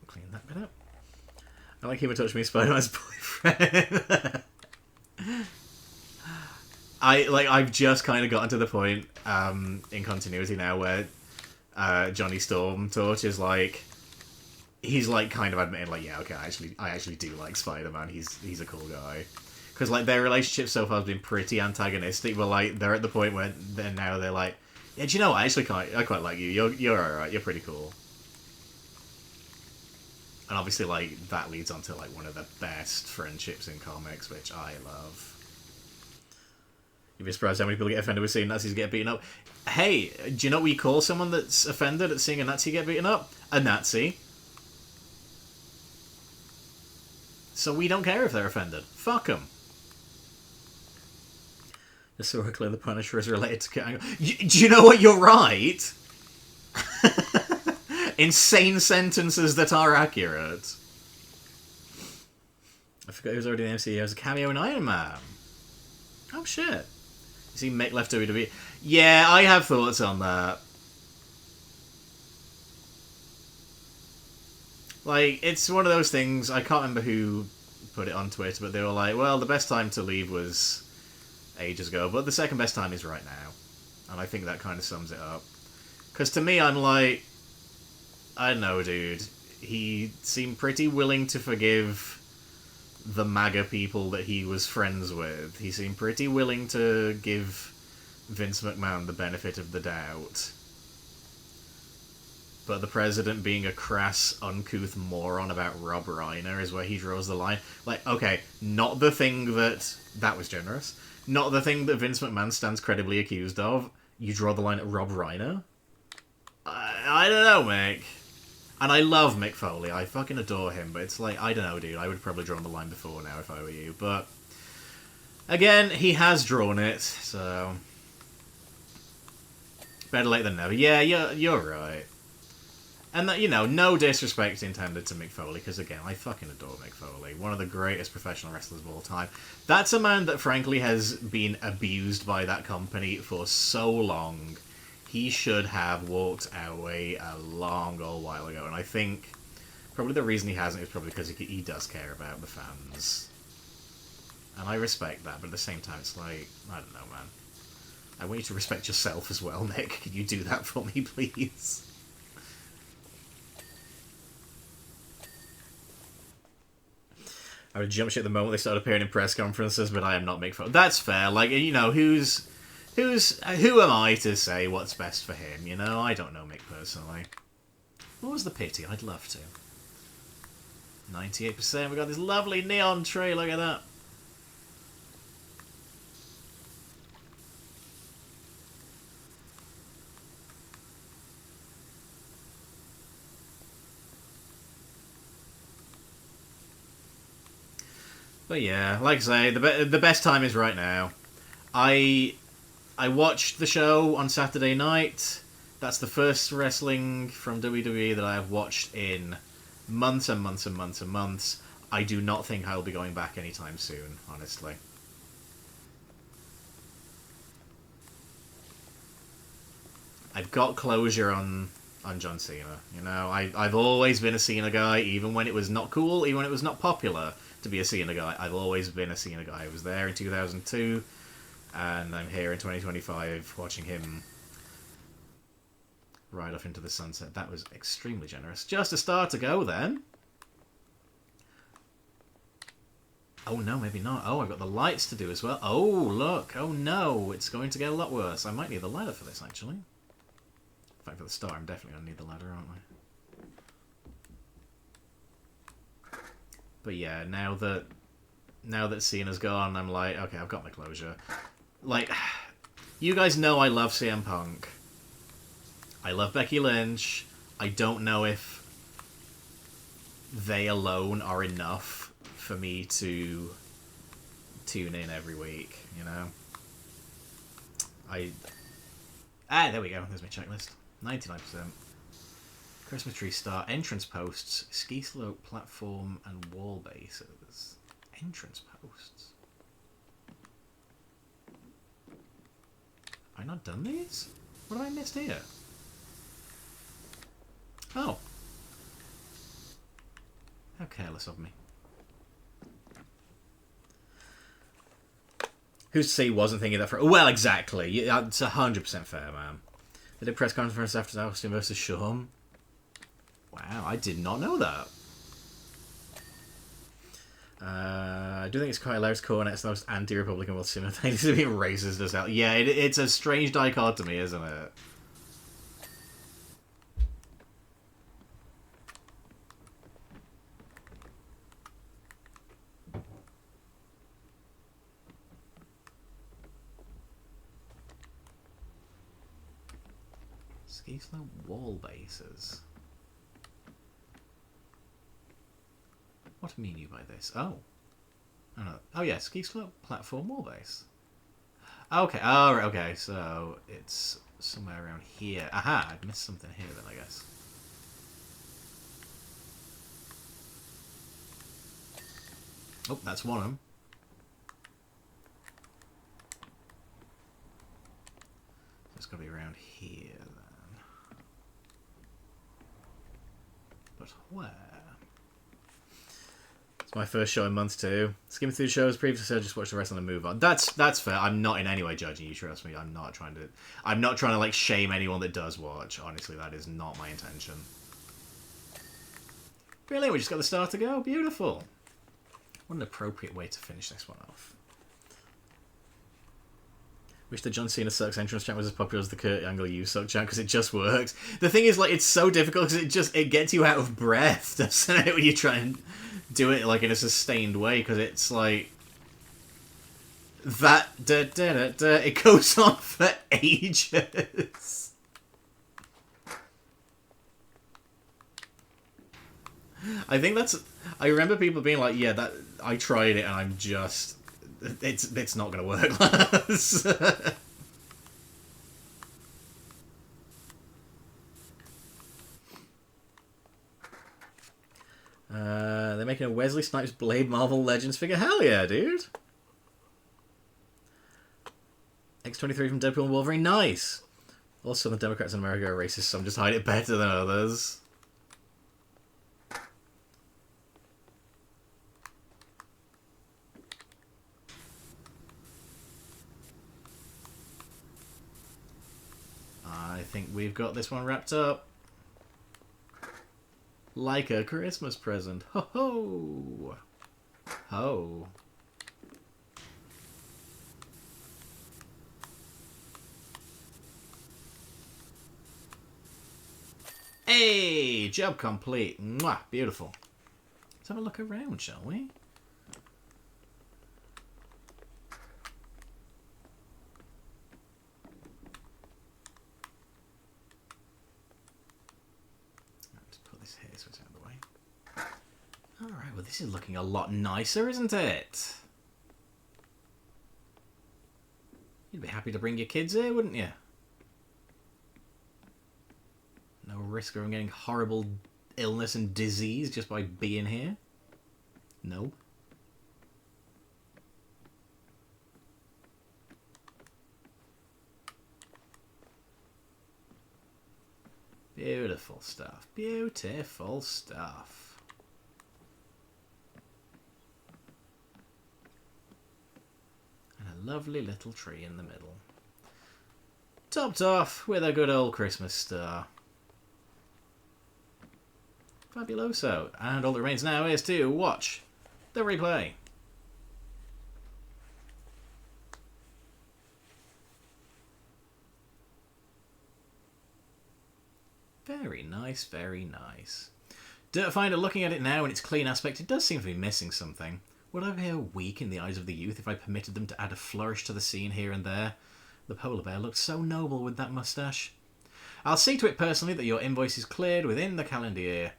Clean that bit up. I like him to touch me, Spider-Man's boyfriend. I've just kind of gotten to the point in continuity now where Johnny Storm Torch is like, he's like kind of admitting like, yeah, okay, I actually do like Spider-Man. He's a cool guy. Because like their relationship so far has been pretty antagonistic, but like they're at the point where they're like, yeah, do you know what? I quite like you. You're alright. You're pretty cool. And obviously, like, that leads on to, like, one of the best friendships in comics, which I love. You'd be surprised how many people get offended with seeing Nazis get beaten up. Hey, do you know what we call someone that's offended at seeing a Nazi get beaten up? A Nazi. So we don't care if they're offended. Fuck them. Historically, the Punisher is related to Kurt Angle. Do you know what? You're right. Insane sentences that are accurate. I forgot he was already in the MCU as a cameo in Iron Man. Oh shit. Is he Mick left WWE? Yeah, I have thoughts on that. Like, it's one of those things, I can't remember who put it on Twitter, but they were like, well, the best time to leave was ages ago, but the second best time is right now. And I think that kind of sums it up. Because to me, I'm like, I don't know, dude. He seemed pretty willing to forgive the MAGA people that he was friends with. He seemed pretty willing to give Vince McMahon the benefit of the doubt. But the president being a crass, uncouth moron about Rob Reiner is where he draws the line. Like, okay, not the thing that was generous. Not the thing that Vince McMahon stands credibly accused of. You draw the line at Rob Reiner? I don't know, Mick. And I love Mick Foley. I fucking adore him, but it's like, I don't know, dude. I would probably drawn the line before now if I were you. But, again, he has drawn it, so... better late than never. Yeah, you're right. And, that, you know, no disrespect intended to Mick Foley, because, again, I fucking adore Mick Foley. One of the greatest professional wrestlers of all time. That's a man that, frankly, has been abused by that company for so long. He should have walked away a long old while ago, and I think probably the reason he hasn't is probably because he does care about the fans. And I respect that, but at the same time, it's like, I don't know, man. I want you to respect yourself as well, Nick. Can you do that for me, please? I would jump shit the moment they started appearing in press conferences, but I am not Mick Foley. That's fair. Like, you know, who am I to say what's best for him, you know? I don't know Mick personally. What was the pity? I'd love to. 98%. We got this lovely neon tree, look at that. But yeah, like I say, the best time is right now. I I watched the show on Saturday night. That's the first wrestling from WWE that I have watched in months and months and months and months. I do not think I'll be going back anytime soon, honestly. I've got closure on John Cena. You know, I've always been a Cena guy, even when it was not cool, even when it was not popular to be a Cena guy. I've always been a Cena guy. I was there in 2002, and I'm here in 2025 watching him ride off into the sunset. That was extremely generous. Just a star to go, then. Oh, no, maybe not. Oh, I've got the lights to do as well. Oh, look. Oh, no. It's going to get a lot worse. I might need the ladder for this, actually. In fact, for the star, I'm definitely going to need the ladder, aren't I? But yeah, now that Cena's gone, I'm like, okay, I've got my closure. Like, you guys know I love CM Punk. I love Becky Lynch. I don't know if they alone are enough for me to tune in every week, you know? There we go. There's my checklist. 99%. Christmas tree star, entrance posts, ski slope, platform, and wall bases. Entrance posts. Have I not done these? What have I missed here? Oh. How careless of me. Who's to say he wasn't thinking that for... Well, exactly. Yeah, it's 100% fair, man. They did press conference after Austin versus Shawn. Wow, I did not know that. I do think it's quite hilarious. Cornette's the most anti-Republican while simultaneously being racist as hell. Yeah, it's a strange dichotomy, isn't it? Ski slope wall bases. What mean you by this? Oh. Oh, no. Oh yeah, ski slope platform wall base. Okay, oh, right, okay, so it's somewhere around here. Aha, I'd missed something here then, I guess. Oh, that's one of them. So it's got to be around here then. But where? It's my first show in months too. Skimming through the shows previously, I just watched the rest and then move on. That's fair. I'm not in any way judging you. Trust me. I'm not trying to like shame anyone that does watch. Honestly, that is not my intention. Brilliant. We just got the star to go. Beautiful. What an appropriate way to finish this one off. Wish the John Cena sucks entrance chant was as popular as the Kurt Angle you suck chant because it just works. The thing is, like, it's so difficult because it gets you out of breath, doesn't it, when you try and do it like in a sustained way, because it's like that it goes on for ages. I think I remember people being like, yeah, that I tried it and I'm just it's not gonna work. They're making a Wesley Snipes Blade Marvel Legends figure. Hell yeah, dude. X-23 from Deadpool and Wolverine. Nice. Also, the Democrats in America are racist. Some just hide it better than others. I think we've got this one wrapped up. Like a Christmas present. Ho ho! Ho. Hey! Job complete. Mwah! Beautiful. Let's have a look around, shall we? Alright, well this is looking a lot nicer, isn't it? You'd be happy to bring your kids here, wouldn't you? No risk of them getting horrible illness and disease just by being here? No. Beautiful stuff. Beautiful stuff. And a lovely little tree in the middle. Topped off with a good old Christmas star. Fabuloso. And all that remains now is to watch the replay. Very nice, very nice. Dirt Finder, looking at it now in its clean aspect, it does seem to be missing something. Would I appear weak in the eyes of the youth if I permitted them to add a flourish to the scene here and there? The polar bear looked so noble with that moustache. I'll see to it personally that your invoice is cleared within the calendar year.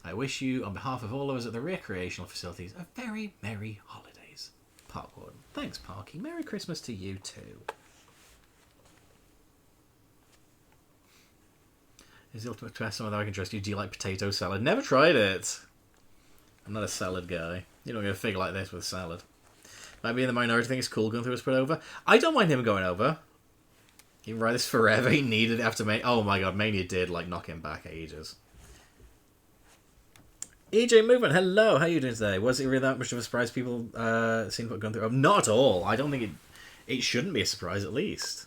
I wish you, on behalf of all of us at the recreational facilities, a very merry holidays. Park Warden. Thanks, Parky. Merry Christmas to you too. Is the ultimate test someone that I can trust you? Do you like potato salad? Never tried it. I'm not a salad guy. You don't get a fig like this with salad. Might be in the minority. Think it's cool Gunther was put over. I don't mind him going over. He ride this forever. He needed it after Mania. Oh my god, Mania did like knock him back ages. EJ Movement, hello. How are you doing today? Was it really that much of a surprise people seeing put Gunther over? Not at all. I don't think it shouldn't be a surprise at least.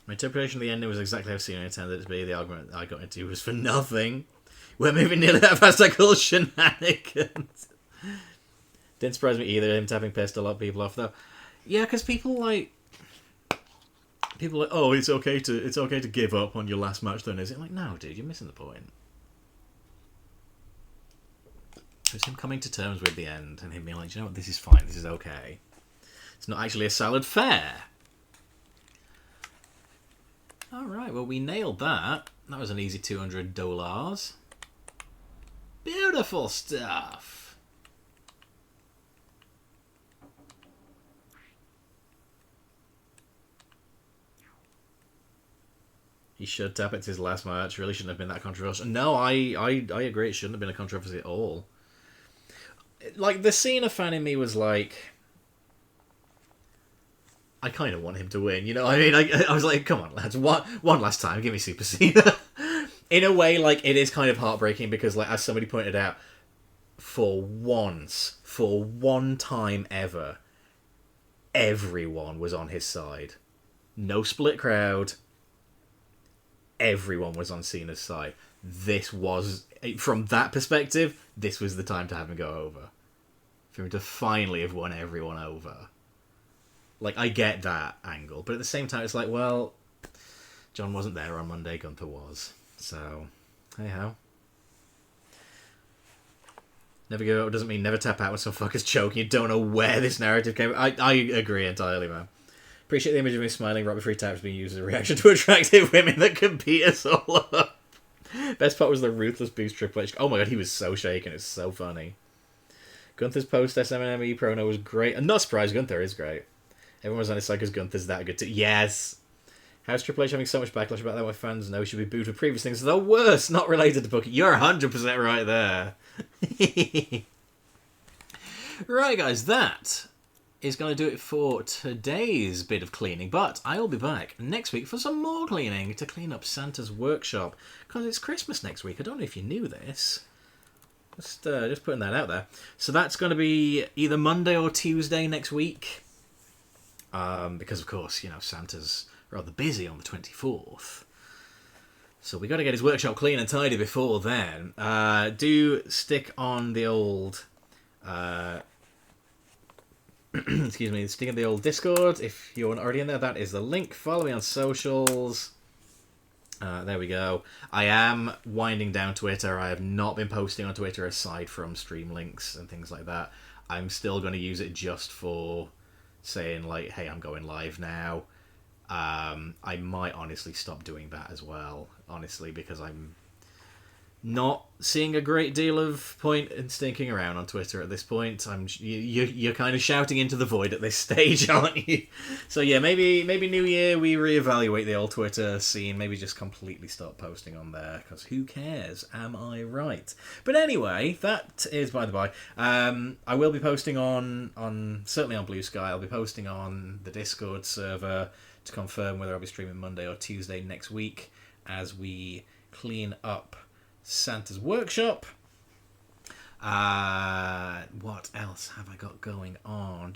My interpretation of the ending was exactly how Cena intended it to be. The argument I got into was for nothing. We're moving nearly that fast. I call shenanigans. Didn't surprise me either. Him tapping pissed a lot of people off though. Yeah, because people like, oh, it's okay to give up on your last match, then, is it? Like, no, dude, you're missing the point. It was him coming to terms with the end and him being like, you know what, this is fine, this is okay. It's not actually a salad fair. Alright, well, we nailed that. That was an easy $200. Beautiful stuff. He should tap. It's his last match. Really shouldn't have been that controversial. No, I agree. It shouldn't have been a controversy at all. Like, the Cena fan in me was like, I kind of want him to win, you know what I mean? I was like, come on, lads, one last time, give me Super Cena. In a way, like, it is kind of heartbreaking because, like, as somebody pointed out, for one time ever, everyone was on his side. No split crowd. Everyone was on Cena's side. This was, from that perspective, this was the time to have him go over. For him to finally have won everyone over. Like, I get that angle, but at the same time, it's like, well, John wasn't there on Monday, Gunther was. So, hey-ho. Never give up doesn't mean never tap out when some fucker's choking. You don't know where this narrative came. I agree entirely, man. Appreciate the image of me smiling right before he taps being used as a reaction to attractive women that can beat us all up. Best part was the ruthless boost Triple H. Oh my god, he was so shaken. It's so funny. Gunther's post-SMNME promo was great. I'm not surprised, Gunther is great. Everyone was on his side because Gunther's that good too. Yes! How's Triple H having so much backlash about that? My fans know he should be booed for previous things. The worst, not related to booking. You're 100% right there. Right, guys, that is going to do it for today's bit of cleaning. But I will be back next week for some more cleaning to clean up Santa's workshop. Because it's Christmas next week. I don't know if you knew this. Just putting that out there. So that's going to be either Monday or Tuesday next week. Because, of course, you know, Santa's rather busy on the 24th. So we got to get his workshop clean and tidy before then. Do stick on the old... excuse me, stick on the old Discord if you're not already in there. That is the link. Follow me on socials. There we go. I am winding down Twitter. I have not been posting on Twitter aside from stream links and things like that. I'm still going to use it just for saying, like, hey, I'm going live now. I might honestly stop doing that as well, honestly, because I'm not seeing a great deal of point in stinking around on Twitter at this point. You're kind of shouting into the void at this stage, aren't you? So yeah, maybe New Year we reevaluate the old Twitter scene. Maybe just completely stop posting on there, because who cares? Am I right? But anyway, that is by the by. I will be posting on certainly on Blue Sky. I'll be posting on the Discord server to confirm whether I'll be streaming Monday or Tuesday next week as we clean up Santa's Workshop. What else have I got going on?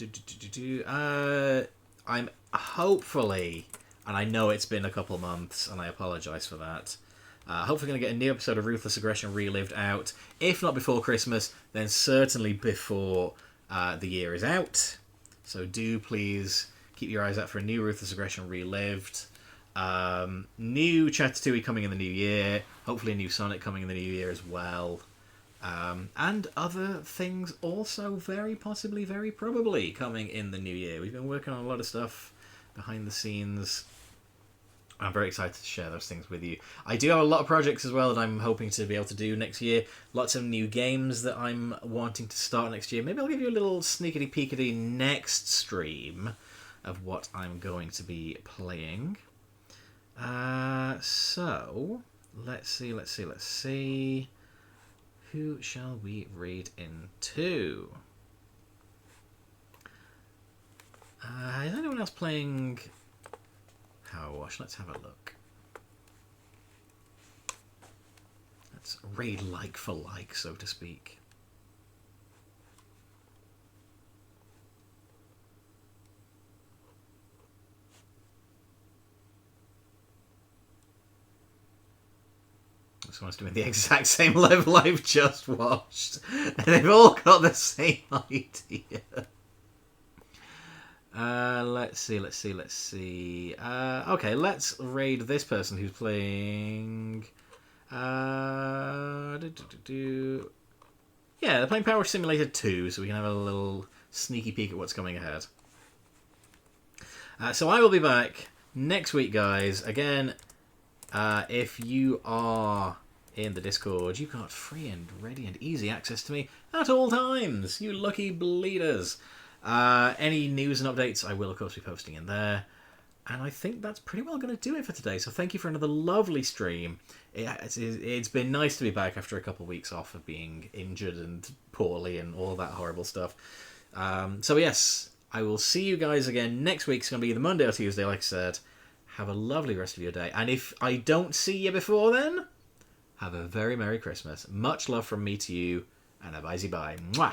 I'm hopefully, and I know it's been a couple months, and I apologise for that, hopefully going to get a new episode of Ruthless Aggression Relived out. If not before Christmas, then certainly before the year is out. So do please keep your eyes out for a new Ruthless Aggression Relived. New Chattatouille coming in the new year. Hopefully a new Sonic coming in the new year as well. And other things also very possibly, very probably coming in the new year. We've been working on a lot of stuff behind the scenes. I'm very excited to share those things with you. I do have a lot of projects as well that I'm hoping to be able to do next year. Lots of new games that I'm wanting to start next year. Maybe I'll give you a little sneakity peekity next stream of what I'm going to be playing. So let's see. Who shall we read into? Is anyone else playing PowerWash? Let's have a look. Let's raid like for like, so to speak. Someone's doing the exact same level I've just watched. And they've all got the same idea. Let's see. Okay, let's raid this person who's playing... Yeah, they're playing PowerWash Simulator 2, so we can have a little sneaky peek at what's coming ahead. So I will be back next week, guys. Again, if you are in the Discord, you've got free and ready and easy access to me at all times, you lucky bleeders. Any news and updates I will of course be posting in there, and I think that's pretty well going to do it for today. So thank you for another lovely stream. It's been nice to be back after a couple of weeks off of being injured and poorly and all that horrible stuff. So yes, I will see you guys again next week. It's going to be the Monday or Tuesday, like I said. Have a lovely rest of your day. And if I don't see you before then, have a very Merry Christmas. Much love from me to you, and a bye-bye. Mwah!